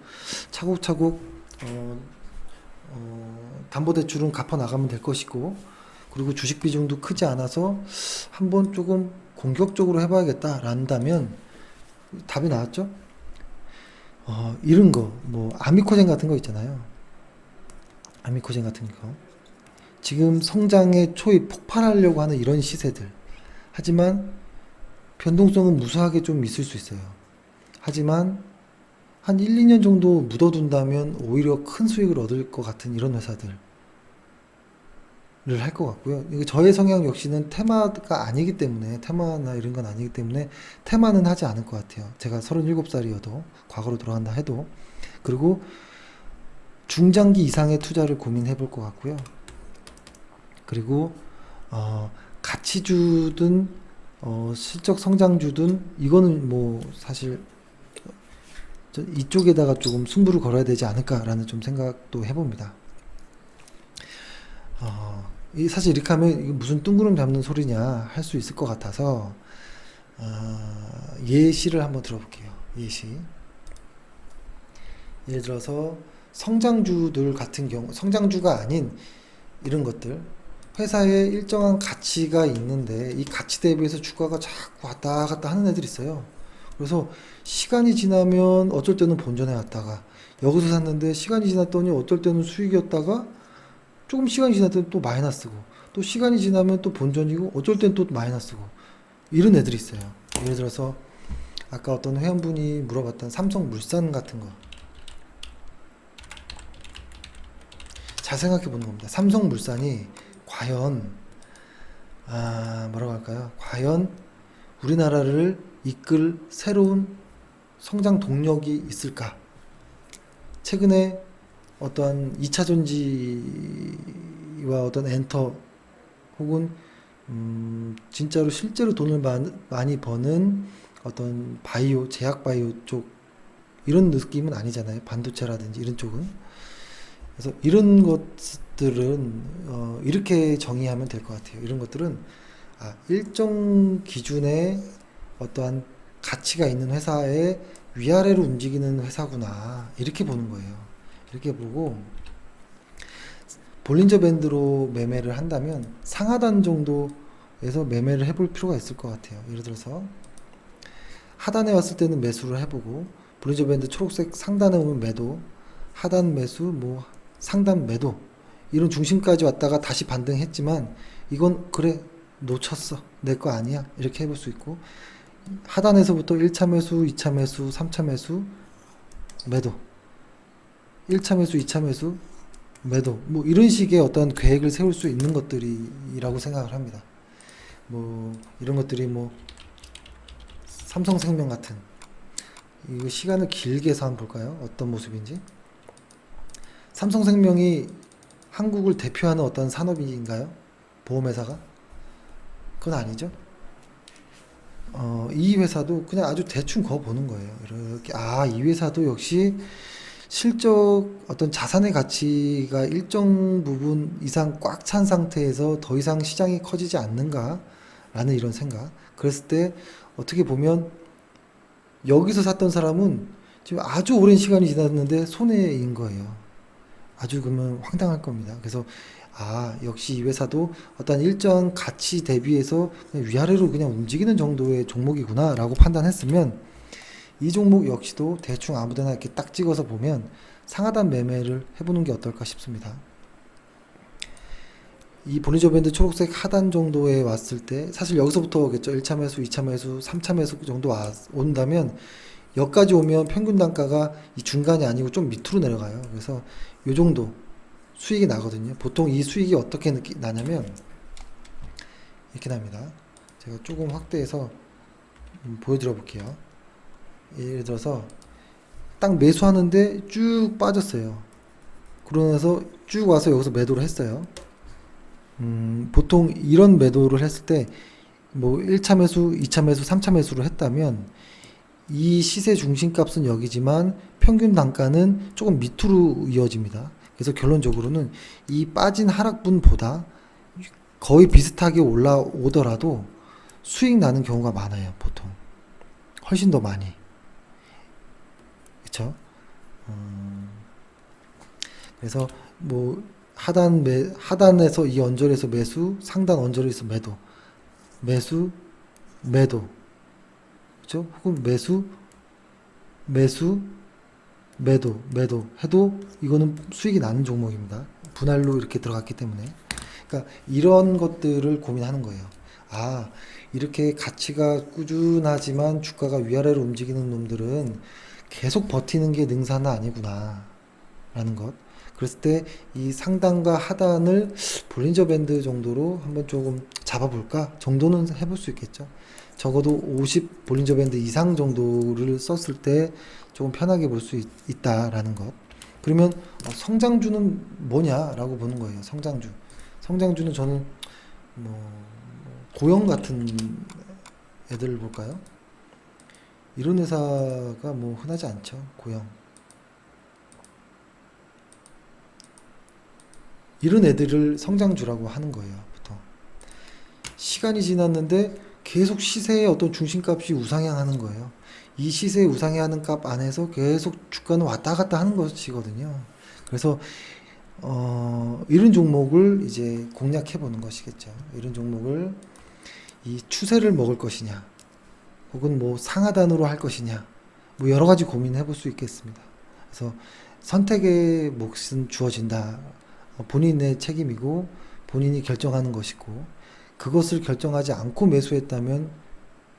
S1: 차곡차곡 담보대출은 갚아 나가면 될 것이고, 그리고 주식 비중도 크지 않아서 한번 조금 공격적으로 해봐야겠다 란다면 답이 나왔죠? 이런 거, 뭐 아미코젠 같은 거 있잖아요. 아미코젠 같은 거 지금 성장의 초입 폭발하려고 하는 이런 시세들. 하지만 변동성은 무수하게 좀 있을 수 있어요. 하지만 한 1, 2년 정도 묻어둔다면 오히려 큰 수익을 얻을 것 같은 이런 회사들을 할 것 같고요. 이거 저의 성향 역시는 테마가 아니기 때문에, 테마나 이런 건 아니기 때문에 테마는 하지 않을 것 같아요. 제가 37살이어도 과거로 돌아간다 해도. 그리고 중장기 이상의 투자를 고민해 볼 것 같고요. 그리고 가치주든 실적 성장주든 이거는 뭐 사실 이쪽에다가 조금 승부를 걸어야 되지 않을까라는 좀 생각도 해봅니다. 사실 이렇게 하면 이게 무슨 뜬구름 잡는 소리냐 할 수 있을 것 같아서 예시를 한번 들어볼게요. 예시. 예를 들어서 성장주들 같은 경우, 성장주가 아닌 이런 것들, 회사에 일정한 가치가 있는데 이 가치 대비해서 주가가 자꾸 왔다 갔다 하는 애들이 있어요. 그래서 시간이 지나면 어쩔 때는 본전에 왔다가 여기서 샀는데 시간이 지났더니 어떨 때는 수익이었다가 조금 시간이 지났더니 또 마이너스고, 또 시간이 지나면 또 본전이고 어쩔 때는 또 마이너스고, 이런 애들이 있어요. 예를 들어서 아까 어떤 회원분이 물어봤던 삼성물산 같은 거 잘 생각해 보는 겁니다. 삼성물산이 과연 뭐라고 할까요? 과연 우리나라를 이끌 새로운 성장 동력이 있을까? 최근에 어떠한 2차 전지와 어떤 엔터 혹은 진짜로 실제로 돈을 많이 버는 어떤 바이오, 제약 바이오 쪽 이런 느낌은 아니잖아요. 반도체라든지 이런 쪽은. 그래서 이런 것들은 이렇게 정의하면 될 것 같아요. 이런 것들은 일정 기준의 어떠한 가치가 있는 회사의 위아래로 움직이는 회사구나, 이렇게 보는 거예요. 이렇게 보고 볼린저 밴드로 매매를 한다면 상하단 정도에서 매매를 해볼 필요가 있을 것 같아요. 예를 들어서 하단에 왔을 때는 매수를 해보고, 볼린저 밴드 초록색 상단에 오면 매도, 하단 매수, 뭐 상단 매도, 이런 중심까지 왔다가 다시 반등했지만 이건 그래 놓쳤어, 내 거 아니야, 이렇게 해볼 수 있고, 하단에서부터 1차 매수, 2차 매수, 3차 매수, 매도, 1차 매수, 2차 매수, 매도, 뭐 이런 식의 어떤 계획을 세울 수 있는 것들이라고 생각을 합니다. 뭐 이런 것들이 뭐 삼성생명 같은, 이거 시간을 길게 해서 한번 볼까요? 어떤 모습인지. 삼성생명이 한국을 대표하는 어떤 산업인가요? 보험회사가? 그건 아니죠. 이 회사도 그냥 아주 대충 거 보는 거예요. 이렇게, 이 회사도 역시 실적 어떤 자산의 가치가 일정 부분 이상 꽉 찬 상태에서 더 이상 시장이 커지지 않는가라는 이런 생각. 그랬을 때 어떻게 보면 여기서 샀던 사람은 지금 아주 오랜 시간이 지났는데 손해인 거예요. 아주 그러면 황당할 겁니다. 그래서 역시 이 회사도 어떤 일정 가치 대비해서 그냥 위아래로 그냥 움직이는 정도의 종목이구나 라고 판단했으면 이 종목 역시도 대충 아무데나 이렇게 딱 찍어서 보면 상하단 매매를 해보는 게 어떨까 싶습니다. 이 볼린저 밴드 초록색 하단 정도에 왔을 때 사실 여기서부터겠죠. 1차 매수, 2차 매수, 3차 매수 정도 온다면 여기까지 오면 평균 단가가 이 중간이 아니고 좀 밑으로 내려가요. 그래서 이 정도 수익이 나거든요. 보통 이 수익이 어떻게 나냐면 이렇게 납니다. 제가 조금 확대해서 보여드려 볼게요. 예를 들어서 딱 매수하는데 쭉 빠졌어요. 그러면서 쭉 와서 여기서 매도를 했어요. 보통 이런 매도를 했을 때 뭐 1차 매수, 2차 매수, 3차 매수를 했다면 이 시세 중심값은 여기지만 평균 단가는 조금 밑으로 이어집니다. 그래서 결론적으로는 이 빠진 하락분보다 거의 비슷하게 올라오더라도 수익 나는 경우가 많아요. 보통 훨씬 더 많이. 그쵸? 그래서 뭐 하단에서 이 언저리에서 매수, 상단 언저리에서 매도, 그죠? 혹은 매도 해도 이거는 수익이 나는 종목입니다. 분할로 이렇게 들어갔기 때문에. 그러니까 이런 것들을 고민하는 거예요. 아, 이렇게 가치가 꾸준하지만 주가가 위아래로 움직이는 놈들은 계속 버티는 게 능사는 아니구나 라는 것. 그랬을 때 이 상단과 하단을 볼린저 밴드 정도로 한번 조금 잡아볼까 정도는 해볼 수 있겠죠. 적어도 50 볼린저 밴드 이상 정도를 썼을 때 조금 편하게 볼 수 있다라는 것. 그러면 성장주는 뭐냐라고 보는 거예요. 성장주는 저는 뭐 고영 같은 애들을 볼까요? 이런 회사가 뭐 흔하지 않죠. 고영. 이런 애들을 성장주라고 하는 거예요. 보통. 시간이 지났는데 계속 시세의 어떤 중심값이 우상향하는 거예요. 이 시세의 우상향하는 값 안에서 계속 주가는 왔다 갔다 하는 것이거든요. 그래서 이런 종목을 이제 공략해 보는 것이겠죠. 이런 종목을 이 추세를 먹을 것이냐, 혹은 뭐 상하단으로 할 것이냐, 뭐 여러 가지 고민해 볼 수 있겠습니다. 그래서 선택의 몫은 주어진다. 본인의 책임이고 본인이 결정하는 것이고, 그것을 결정하지 않고 매수했다면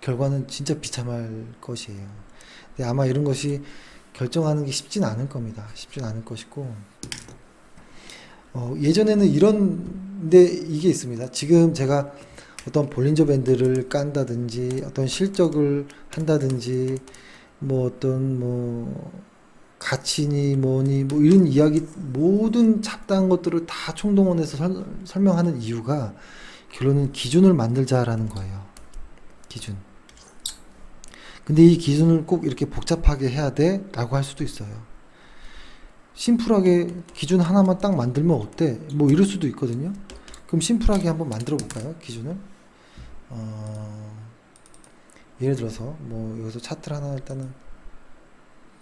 S1: 결과는 진짜 비참할 것이에요. 근데 아마 이런 것이 결정하는 게 쉽진 않을 겁니다. 쉽진 않을 것이고, 예전에는 이런데 이게 있습니다. 지금 제가 어떤 볼린저 밴드를 깐다든지 어떤 실적을 한다든지 뭐 어떤 뭐 가치니 뭐니 뭐 이런 이야기, 모든 잡다한 것들을 다 총동원해서 설명하는 이유가 결론은 기준을 만들자라는 거예요. 기준. 근데 이 기준을 꼭 이렇게 복잡하게 해야 돼? 라고 할 수도 있어요. 심플하게 기준 하나만 딱 만들면 어때? 뭐 이럴 수도 있거든요. 그럼 심플하게 한번 만들어 볼까요? 기준을. 예를 들어서 뭐 여기서 차트를 하나 일단은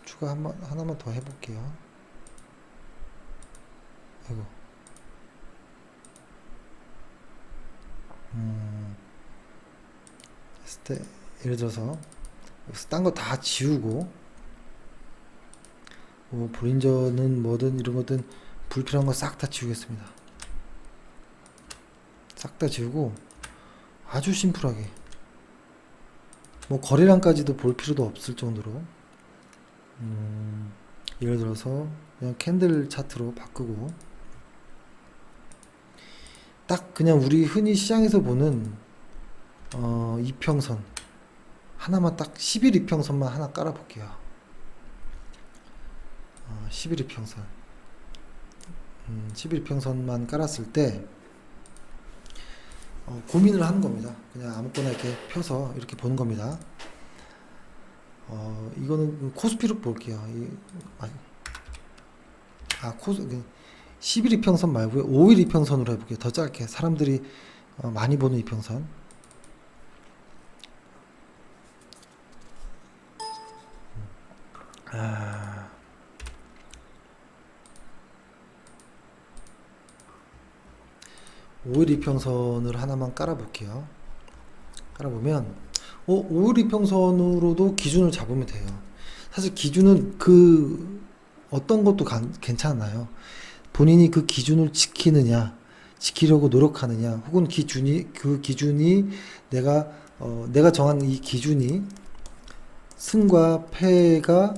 S1: 추가 하나만 더 해볼게요. 아이고. 했을 때 예를 들어서 여기서 딴 거 다 지우고, 뭐 볼린저는 뭐든 이런 거든 불필요한 거 싹 다 지우겠습니다. 싹 다 지우고 아주 심플하게, 뭐 거래량까지도 볼 필요도 없을 정도로, 예를 들어서 그냥 캔들 차트로 바꾸고, 딱 그냥 우리 흔히 시장에서 보는 이평선 하나만, 딱 11 이평선만 하나 깔아 볼게요. 11 이평선 11 이평선만 깔았을 때 고민을 하는 겁니다. 그냥 아무거나 이렇게 펴서 이렇게 보는 겁니다. 이거는 코스피로 볼게요. 11 이평선 말고요. 5일 이평선으로 해볼게요. 더 짧게, 사람들이 많이 보는 이평선. 아, 5일 이평선을 하나만 깔아볼게요. 깔아보면 5일 이평선으로도 기준을 잡으면 돼요. 사실 기준은 어떤 것도 괜찮아요. 본인이 그 기준을 지키려고 노력하느냐, 혹은 그 기준이 내가 정한 이 기준이 승과 패가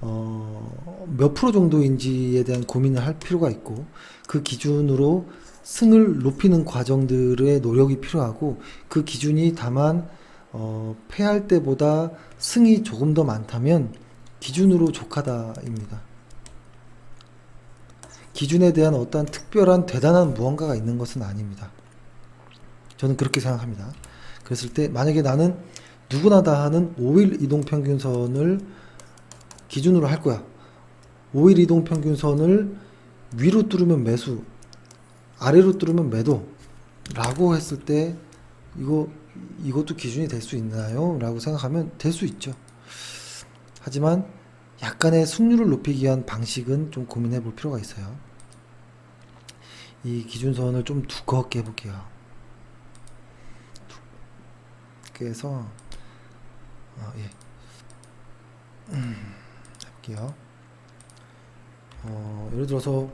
S1: 몇 프로 정도인지에 대한 고민을 할 필요가 있고, 그 기준으로 승을 높이는 과정들의 노력이 필요하고, 그 기준이 다만 패할 때보다 승이 조금 더 많다면 기준으로 족하다입니다. 기준에 대한 어떠한 특별한 대단한 무언가가 있는 것은 아닙니다. 저는 그렇게 생각합니다. 그랬을 때 만약에 나는 누구나 다 하는 5일 이동평균선을 기준으로 할 거야. 5일 이동평균선을 위로 뚫으면 매수, 아래로 뚫으면 매도 라고 했을 때 이것도 기준이 될 수 있나요? 라고 생각하면 될 수 있죠. 하지만 약간의 승률을 높이기 위한 방식은 좀 고민해 볼 필요가 있어요. 이 기준선을 좀 두껍게 해볼게요. 그래서 해볼게요. 예를 들어서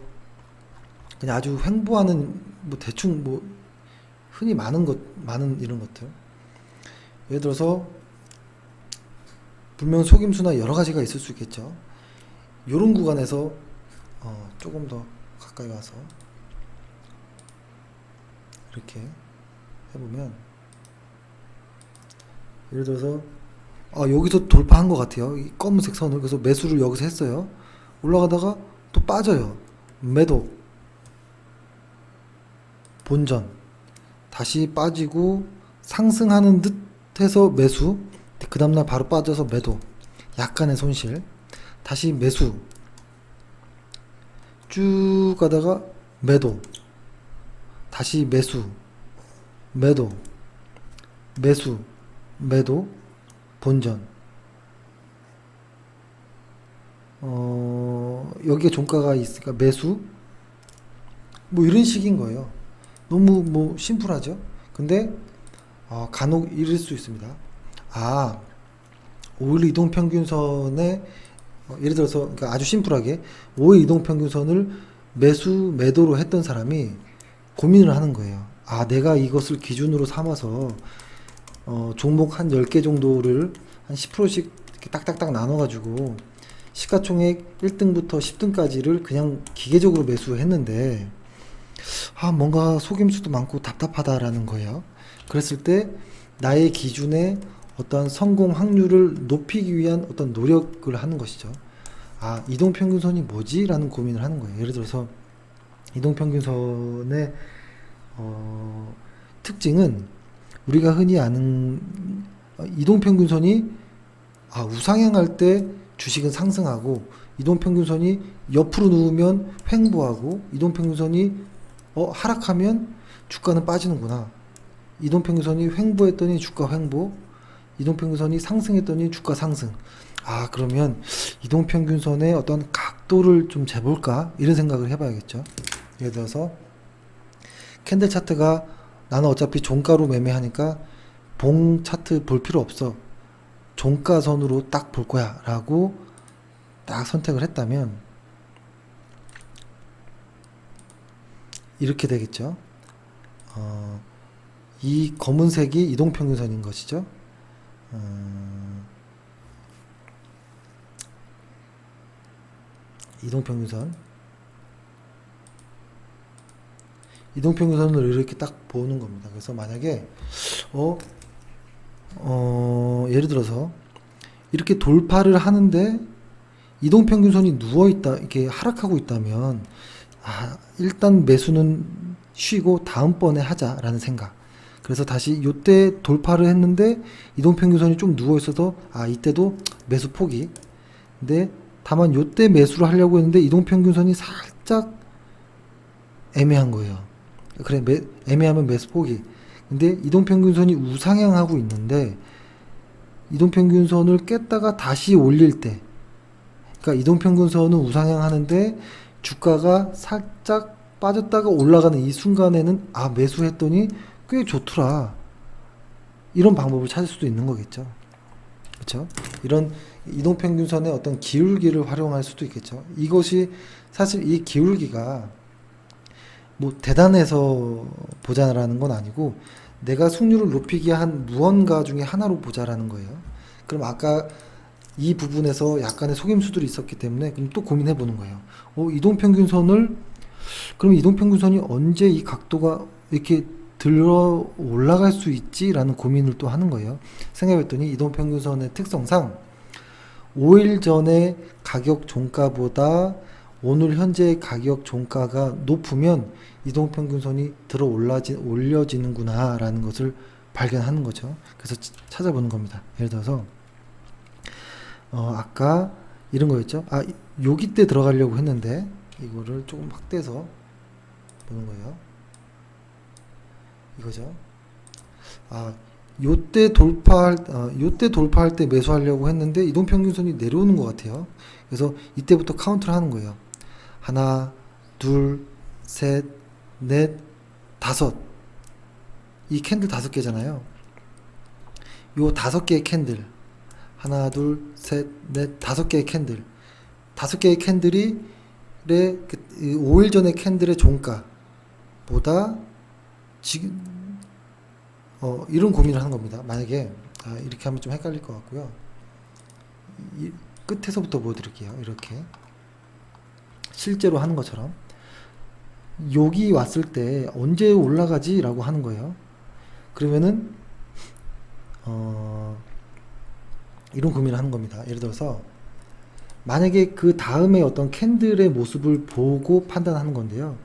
S1: 그냥 아주 횡보하는 대충 흔히 많은 이런 것들. 예를 들어서 분명 속임수나 여러 가지가 있을 수 있겠죠. 요런 구간에서 조금 더 가까이 와서 이렇게 해보면, 예를 들어서 여기서 돌파한 것 같아요. 이 검은색 선을. 그래서 매수를 여기서 했어요. 올라가다가 또 빠져요. 매도, 본전, 다시 빠지고 상승하는 듯 해서 매수, 그 다음날 바로 빠져서 매도, 약간의 손실, 다시 매수, 쭉 가다가 매도, 다시 매수, 매도, 매수, 매도, 본전. 여기에 종가가 있으니까 매수, 이런 식인 거예요. 너무 심플하죠. 근데 간혹 이럴 수 있습니다. 5일 이동평균선에 예를 들어서, 그러니까 아주 심플하게 5일 이동평균선을 매도로 했던 사람이 고민을 하는 거예요. 내가 이것을 기준으로 삼아서 종목 한 10개 정도를 한 10%씩 이렇게 딱딱딱 나눠가지고 시가총액 1등부터 10등까지를 그냥 기계적으로 매수했는데 뭔가 속임수도 많고 답답하다라는 거예요. 그랬을 때 나의 기준에 어떠한 성공 확률을 높이기 위한 어떤 노력을 하는 것이죠. 이동평균선이 뭐지? 라는 고민을 하는 거예요. 예를 들어서 이동평균선의 특징은 우리가 흔히 아는 이동평균선이 우상향할 때 주식은 상승하고, 이동평균선이 옆으로 누우면 횡보하고, 이동평균선이 하락하면 주가는 빠지는구나. 이동평균선이 횡보했더니 주가 횡보, 이동평균선이 상승했더니 주가 상승. 그러면 이동평균선의 어떤 각도를 좀 재볼까? 이런 생각을 해봐야겠죠. 예를 들어서 캔들 차트가 나는 어차피 종가로 매매하니까 봉 차트 볼 필요 없어. 종가선으로 딱 볼 거야. 라고 딱 선택을 했다면 이렇게 되겠죠. 이 검은색이 이동평균선인 것이죠. 이동평균선을 이렇게 딱 보는 겁니다. 그래서 만약에 예를 들어서 이렇게 돌파를 하는데 이동평균선이 누워있다, 이렇게 하락하고 있다면 일단 매수는 쉬고 다음번에 하자라는 생각. 그래서 다시 요때 돌파를 했는데 이동평균선이 좀 누워있어서 이때도 매수 포기. 근데 다만 요때 매수를 하려고 했는데 이동평균선이 살짝 애매한 거예요. 그래, 애매하면 매수 포기. 근데 이동평균선이 우상향하고 있는데 이동평균선을 깼다가 다시 올릴 때, 그러니까 이동평균선은 우상향하는데 주가가 살짝 빠졌다가 올라가는 이 순간에는 매수했더니 꽤 좋더라. 이런 방법을 찾을 수도 있는 거겠죠. 그렇죠? 이런 이동평균선의 어떤 기울기를 활용할 수도 있겠죠. 이것이 사실 이 기울기가 뭐 대단해서 보자라는 건 아니고 내가 승률을 높이기 위한 무언가 중에 하나로 보자라는 거예요. 그럼 아까 이 부분에서 약간의 속임수들이 있었기 때문에 그럼 또 고민해 보는 거예요. 이동평균선을 그럼 이동평균선이 언제 이 각도가 이렇게 들어 올라갈 수 있지라는 고민을 또 하는 거예요. 생각해봤더니 이동평균선의 특성상 5일 전에 가격 종가보다 오늘 현재 가격 종가가 높으면 이동평균선이 들어 올려지는구나 라는 것을 발견하는 거죠. 그래서 찾아보는 겁니다. 예를 들어서 아까 이런 거였죠. 여기 때 들어가려고 했는데 이거를 조금 확대해서 보는 거예요. 이거죠. 요때 돌파할 때 매수하려고 했는데 이동평균선이 내려오는 것 같아요. 그래서 이때부터 카운트를 하는 거예요. 하나, 둘, 셋, 넷, 다섯. 이 캔들 5개잖아요. 요 5개의 캔들. 하나, 둘, 셋, 넷, 5개의 캔들. 5개의 캔들이 5일 전의 캔들의 종가보다 지금 이런 고민을 하는 겁니다. 만약에 이렇게 하면 좀 헷갈릴 것 같고요. 끝에서부터 보여드릴게요. 이렇게 실제로 하는 것처럼 여기 왔을 때 언제 올라가지? 라고 하는 거예요. 그러면은 이런 고민을 하는 겁니다. 예를 들어서 만약에 그 다음에 어떤 캔들의 모습을 보고 판단하는 건데요.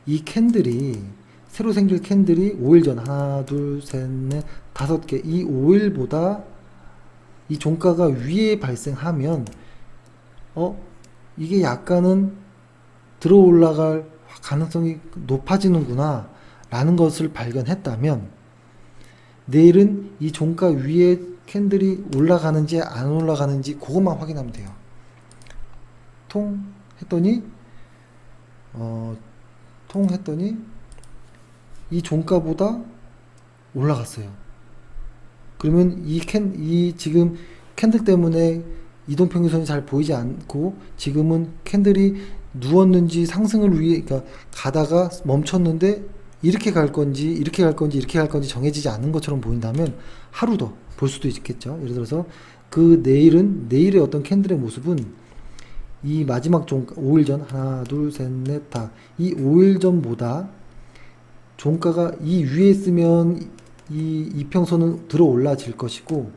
S1: 이 캔들이 새로 생길 캔들이 5일 전 하나, 둘, 셋, 넷, 5개 이 5일보다 이 종가가 위에 발생하면 이게 약간은 들어 올라갈 가능성이 높아지는구나 라는 것을 발견했다면 내일은 이 종가 위에 캔들이 올라가는지 안 올라가는지 그것만 확인하면 돼요. 통 했더니 이 종가보다 올라갔어요. 그러면 이 지금 캔들 때문에 이동평균선이 잘 보이지 않고 지금은 캔들이 누웠는지 상승을 위해 그러니까 가다가 멈췄는데 이렇게 갈 건지 이렇게 갈 건지 이렇게 갈 건지 정해지지 않은 것처럼 보인다면 하루 더 볼 수도 있겠죠. 예를 들어서 내일의 어떤 캔들의 모습은 이 마지막 종가 5일 전 하나 둘 셋 넷 다 이 5일 전보다 종가가 이 위에 있으면 이 이평선은 들어 올라질 것이고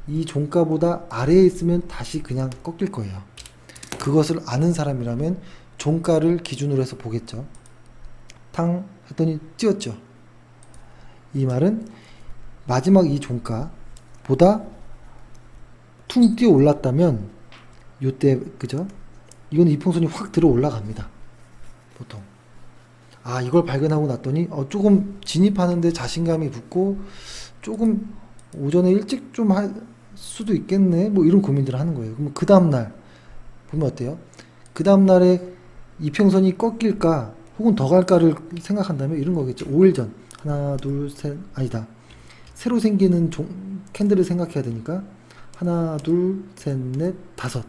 S1: 이 종가보다 아래에 있으면 다시 그냥 꺾일 거예요. 그것을 아는 사람이라면 종가를 기준으로 해서 보겠죠. 탕 했더니 찌었죠. 이 말은 마지막 이 종가보다 퉁 뛰어 올랐다면 요때 그죠? 이건 이평선이 확 들어 올라갑니다. 보통. 이걸 발견하고 났더니 조금 진입하는데 자신감이 붙고 조금 오전에 일찍 좀 할 수도 있겠네 뭐 이런 고민들을 하는 거예요. 그럼 그 다음날 보면 어때요? 그 다음날에 이평선이 꺾일까 혹은 더 갈까를 생각한다면 이런 거겠죠. 5일 전 하나 둘 셋 아니다 새로 생기는 캔들을 생각해야 되니까 하나 둘 셋 넷 다섯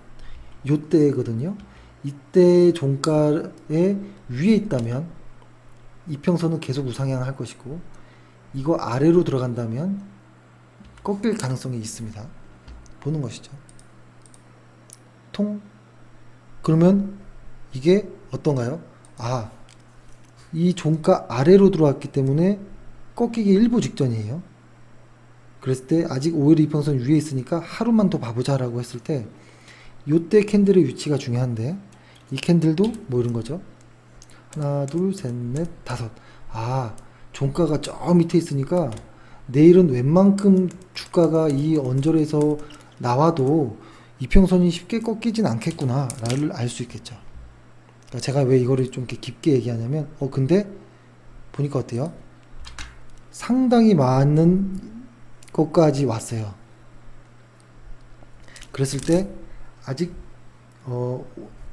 S1: 요때거든요. 이때 종가의 위에 있다면 이평선은 계속 우상향할 것이고 이거 아래로 들어간다면 꺾일 가능성이 있습니다. 보는 것이죠. 그러면 이게 어떤가요? 이 종가 아래로 들어왔기 때문에 꺾이기 일부 직전이에요. 그랬을 때 아직 5일 이평선 위에 있으니까 하루만 더 봐보자 라고 했을 때 요때 캔들의 위치가 중요한데 이 캔들도 뭐 이런 거죠. 하나 둘 셋 넷 다섯 종가가 저 밑에 있으니까 내일은 웬만큼 주가가 이 언저리에서 나와도 이평선이 쉽게 꺾이진 않겠구나 라를 알 수 있겠죠. 그러니까 제가 왜 이거를 좀 이렇게 깊게 얘기하냐면 근데 보니까 어때요? 상당히 많은 것까지 왔어요. 그랬을 때 아직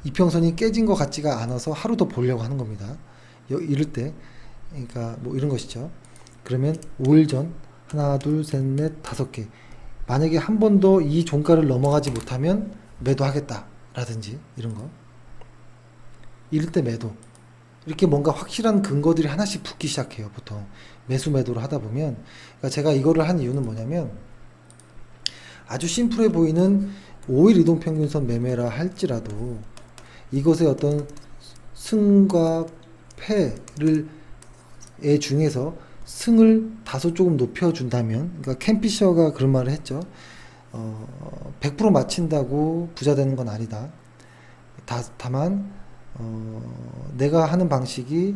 S1: 이평선이 깨진 것 같지가 않아서 하루 더 보려고 하는 겁니다. 이럴 때 그러니까 뭐 이런 것이죠. 그러면 5일 전 하나, 둘, 셋, 넷, 5개. 만약에 한 번 더 이 종가를 넘어가지 못하면 매도하겠다 라든지 이런 거. 이럴 때 매도. 이렇게 뭔가 확실한 근거들이 하나씩 붙기 시작해요. 보통 매수 매도를 하다 보면. 그러니까 제가 이거를 한 이유는 뭐냐면, 아주 심플해 보이는 5일 이동평균선 매매라 할지라도 이것의 어떤 승과 패를 애 중에서 승을 다소 조금 높여준다면, 그러니까 캔 피셔가 그런 말을 했죠. 100% 맞힌다고 부자 되는 건 아니다. 다만 내가 하는 방식이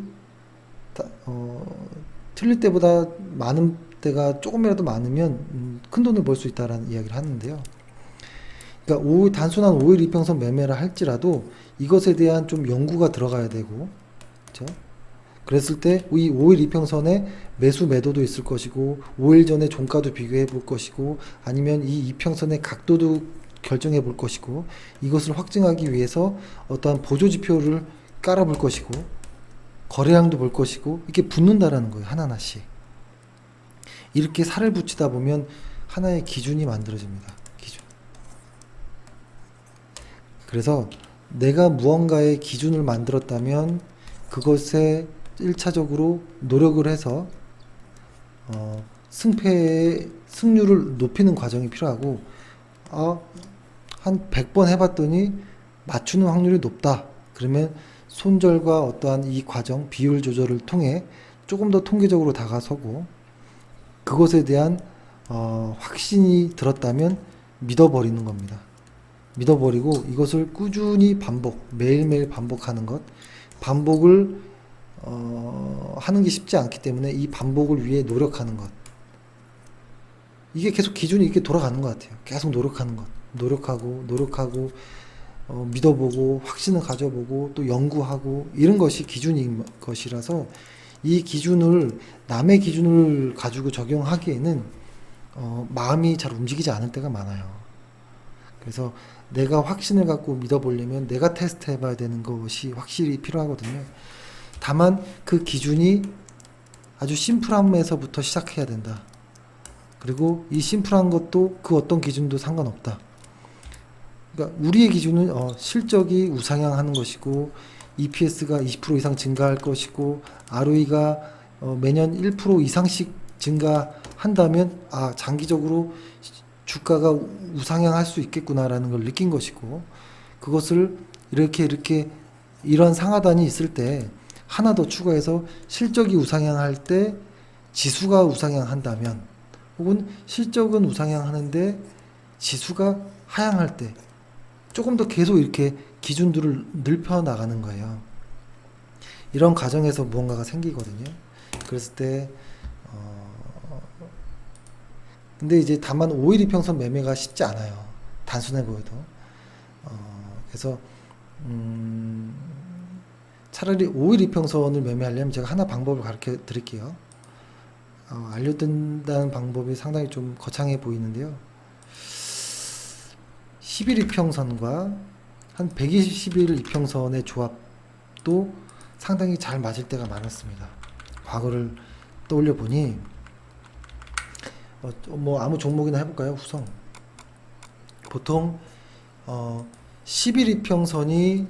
S1: 틀릴 때보다 많은 때가 조금이라도 많으면 큰 돈을 벌 수 있다라는 이야기를 하는데요. 그러니까 단순한 5일 이평선 매매라 할지라도 이것에 대한 좀 연구가 들어가야 되고, 그렇죠? 그랬을 때 이 5일 이평선에 매수 매도도 있을 것이고, 5일 전에 종가도 비교해 볼 것이고, 아니면 이 이평선의 각도도 결정해 볼 것이고, 이것을 확증하기 위해서 어떠한 보조 지표를 깔아 볼 것이고, 거래량도 볼 것이고, 이게 붙는다라는 거예요. 하나하나씩. 이렇게 살을 붙이다 보면 하나의 기준이 만들어집니다. 기준. 그래서 내가 무언가의 기준을 만들었다면 그것에 1차적으로 노력을 해서 승률을 높이는 과정이 필요하고, 한 100번 해봤더니 맞추는 확률이 높다. 그러면 손절과 어떠한 이 과정, 비율 조절을 통해 조금 더 통계적으로 다가서고, 그것에 대한 확신이 들었다면 믿어버리는 겁니다. 믿어버리고 이것을 꾸준히 매일매일 반복하는 것. 반복을 하는 게 쉽지 않기 때문에 이 반복을 위해 노력하는 것. 이게 계속 기준이 이렇게 돌아가는 것 같아요. 계속 노력하는 것. 노력하고, 믿어보고, 확신을 가져보고, 또 연구하고, 이런 것이 기준인 것이라서, 이 기준을, 남의 기준을 가지고 적용하기에는, 마음이 잘 움직이지 않을 때가 많아요. 그래서 내가 확신을 갖고 믿어보려면 내가 테스트 해봐야 되는 것이 확실히 필요하거든요. 다만 그 기준이 아주 심플함에서부터 시작해야 된다. 그리고 이 심플한 것도 그 어떤 기준도 상관없다. 그러니까 우리의 기준은 실적이 우상향하는 것이고, EPS가 20% 이상 증가할 것이고, ROE가 매년 1% 이상씩 증가한다면 장기적으로 주가가 우상향할 수 있겠구나라는 걸 느낀 것이고, 그것을 이렇게 이런 상하단이 있을 때 하나 더 추가해서 실적이 우상향할 때 지수가 우상향한다면, 혹은 실적은 우상향하는데 지수가 하향할 때 조금 더 계속 이렇게 기준들을 넓혀 나가는 거예요. 이런 과정에서 무언가가 생기거든요. 그랬을 때 근데 이제 다만 5일 이평선 매매가 쉽지 않아요. 단순해 보여도. 그래서 차라리 5일 이평선을 매매하려면 제가 하나 방법을 가르쳐 드릴게요. 알려준다는 방법이 상당히 좀 거창해 보이는데요. 10일 이평선과 한 120일 이평선의 조합도 상당히 잘 맞을 때가 많았습니다. 과거를 떠올려 보니, 아무 종목이나 해볼까요? 후성. 보통 10일 이평선이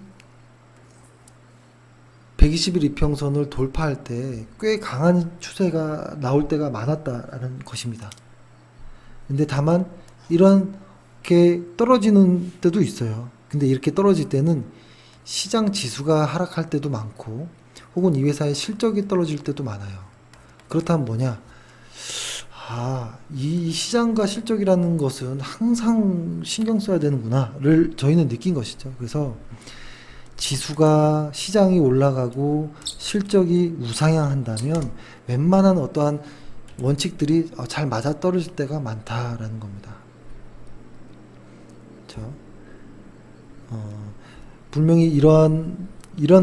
S1: 120일 이평선을 돌파할 때 꽤 강한 추세가 나올 때가 많았다라는 것입니다. 근데 다만 이렇게 떨어지는 때도 있어요. 근데 이렇게 떨어질 때는 시장 지수가 하락할 때도 많고, 혹은 이 회사의 실적이 떨어질 때도 많아요. 그렇다면 뭐냐? 이 시장과 실적이라는 것은 항상 신경 써야 되는구나를 저희는 느낀 것이죠. 그래서 지수가, 시장이 올라가고 실적이 우상향한다면 웬만한 어떠한 원칙들이 잘 맞아 떨어질 때가 많다라는 겁니다. 그렇죠? 분명히 이런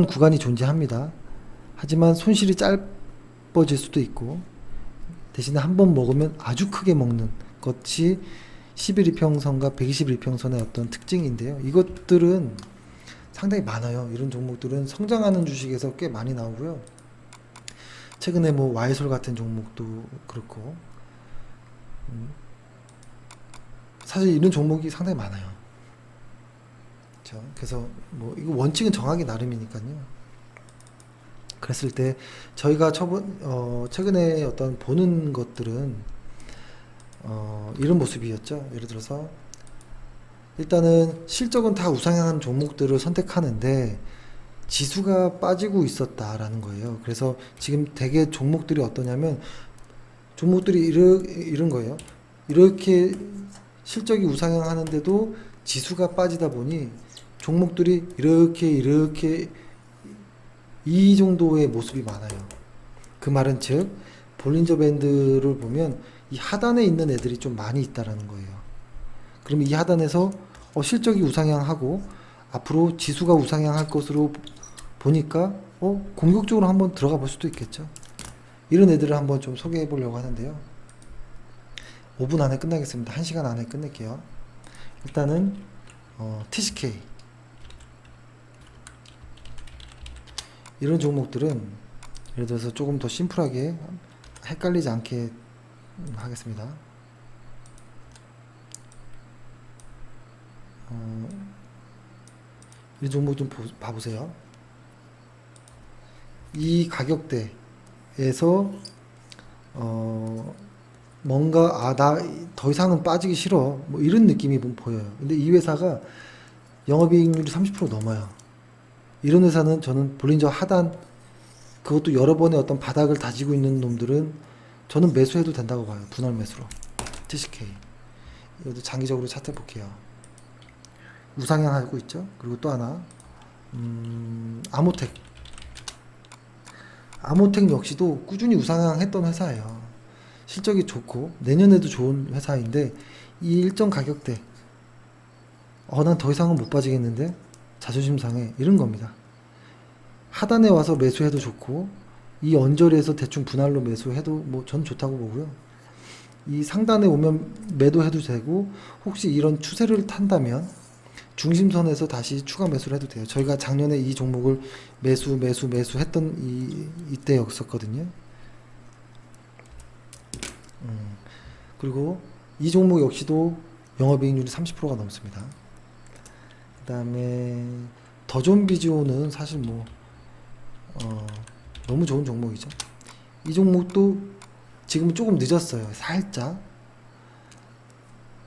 S1: 구간이 존재합니다. 하지만 손실이 짧아질 수도 있고, 대신에 한 번 먹으면 아주 크게 먹는 것이 10일 이평선과 120일 이평선의 어떤 특징인데요. 이것들은 상당히 많아요. 이런 종목들은 성장하는 주식에서 꽤 많이 나오고요. 최근에 와이솔 같은 종목도 그렇고, 사실 이런 종목이 상당히 많아요. 그렇죠? 그래서 뭐 이거 원칙은 정하기 나름이니까요. 그랬을 때 저희가 최근에 어떤 보는 것들은 이런 모습이었죠. 예를 들어서 일단은 실적은 다 우상향한 종목들을 선택하는데 지수가 빠지고 있었다라는 거예요. 그래서 지금 대개 종목들이 어떠냐면 종목들이 이런 거예요. 이렇게 실적이 우상향하는데도 지수가 빠지다 보니 종목들이 이렇게 이 정도의 모습이 많아요. 그 말은 즉 볼린저 밴드를 보면 이 하단에 있는 애들이 좀 많이 있다라는 거예요. 그러면 이 하단에서 실적이 우상향하고 앞으로 지수가 우상향할 것으로 보니까 공격적으로 한번 들어가 볼 수도 있겠죠. 이런 애들을 한번 좀 소개해 보려고 하는데요. 5분 안에 끝나겠습니다. 1시간 안에 끝낼게요. 일단은 TCK 이런 종목들은 예를 들어서 조금 더 심플하게 헷갈리지 않게 하겠습니다. 이 종목 좀 봐보세요. 이 가격대에서 뭔가 나 더 이상은 빠지기 싫어 뭐 이런 느낌이 보여요. 근데 이 회사가 영업이익률이 30% 넘어요. 이런 회사는 저는 볼린저 하단 그것도 여러 번의 어떤 바닥을 다지고 있는 놈들은 저는 매수해도 된다고 봐요. 분할 매수로. TCK 이것도 장기적으로 차트 볼게요. 우상향하고 있죠. 그리고 또 하나 아모텍 역시도 꾸준히 우상향했던 회사예요. 실적이 좋고 내년에도 좋은 회사인데 이 일정 가격대 난 더 이상은 못 빠지겠는데 자존심 상해 이런 겁니다. 하단에 와서 매수해도 좋고 이 언저리에서 대충 분할로 매수해도 뭐 전 좋다고 보고요. 이 상단에 오면 매도해도 되고 혹시 이런 추세를 탄다면 중심선에서 다시 추가 매수를 해도 돼요. 저희가 작년에 이 종목을 매수했던 이때였었거든요. 그리고 이 종목 역시도 영업이익률이 30%가 넘습니다. 그 다음에 더존비지오는 사실 뭐 너무 좋은 종목이죠. 이 종목도 지금은 조금 늦었어요. 살짝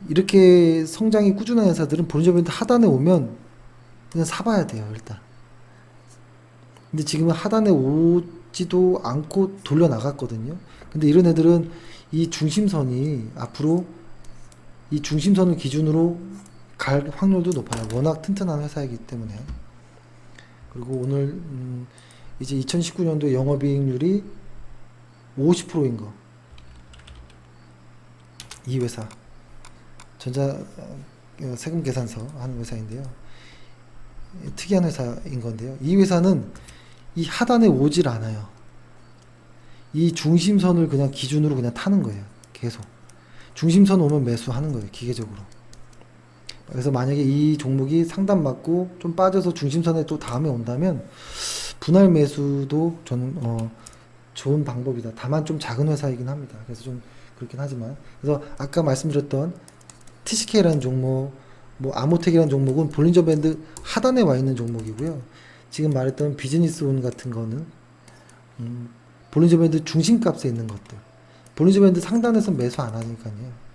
S1: 이렇게 성장이 꾸준한 회사들은 볼린저 밴드 하단에 오면 그냥 사봐야 돼요. 일단 근데 지금은 하단에 오지도 않고 돌려 나갔거든요. 근데 이런 애들은 이 중심선이 앞으로 이 중심선을 기준으로 갈 확률도 높아요. 워낙 튼튼한 회사이기 때문에. 그리고 오늘 이제 2019년도 영업이익률이 50%인 거. 이 회사 전자 세금 계산서 하는 회사인데요. 특이한 회사인 건데요. 이 회사는 이 하단에 오질 않아요. 이 중심선을 그냥 기준으로 그냥 타는 거예요. 계속. 중심선 오면 매수하는 거예요. 기계적으로. 그래서 만약에 이 종목이 상단 맞고 좀 빠져서 중심선에 또 다음에 온다면 분할 매수도 저는 좋은 방법이다. 다만 좀 작은 회사이긴 합니다. 그래서 좀 그렇긴 하지만 그래서 아까 말씀드렸던 TCK라는 종목, 뭐 아모텍이라는 종목은 볼린저 밴드 하단에 와 있는 종목이고요. 지금 말했던 비즈니스온 같은 거는 볼린저 밴드 중심값에 있는 것들. 볼린저 밴드 상단에서 매수 안 하니까요.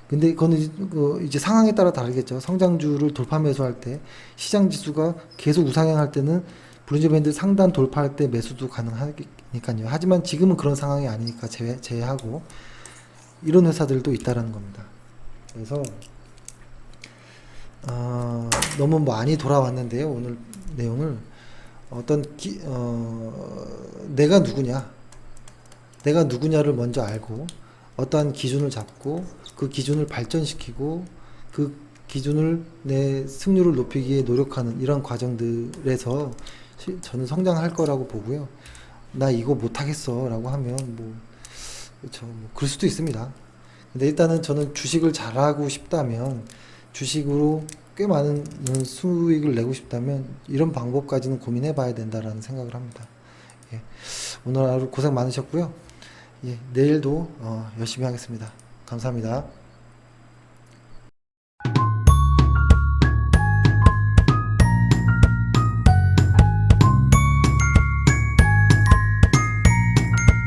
S1: 근데 그거는 이제 상황에 따라 다르겠죠. 성장주를 돌파 매수할 때 시장 지수가 계속 우상향할 때는 볼린저 밴드 상단 돌파할 때 매수도 가능하니까요. 하지만 지금은 그런 상황이 아니니까 제외하고 이런 회사들도 있다라는 겁니다. 그래서 너무 많이 돌아왔는데요. 오늘 내용을 내가 누구냐를 먼저 알고 어떠한 기준을 잡고 그 기준을 발전시키고 그 기준을 내 승률을 높이기에 노력하는 이런 과정들에서 저는 성장할 거라고 보고요. 나 이거 못하겠어 라고 하면 그렇죠. 그럴 수도 있습니다. 근데 일단은 저는 주식을 잘하고 싶다면 주식으로 꽤 많은 수익을 내고 싶다면 이런 방법까지는 고민해 봐야 된다라는 생각을 합니다. 예. 오늘 하루 고생 많으셨고요. 예, 내일도 열심히 하겠습니다. 감사합니다.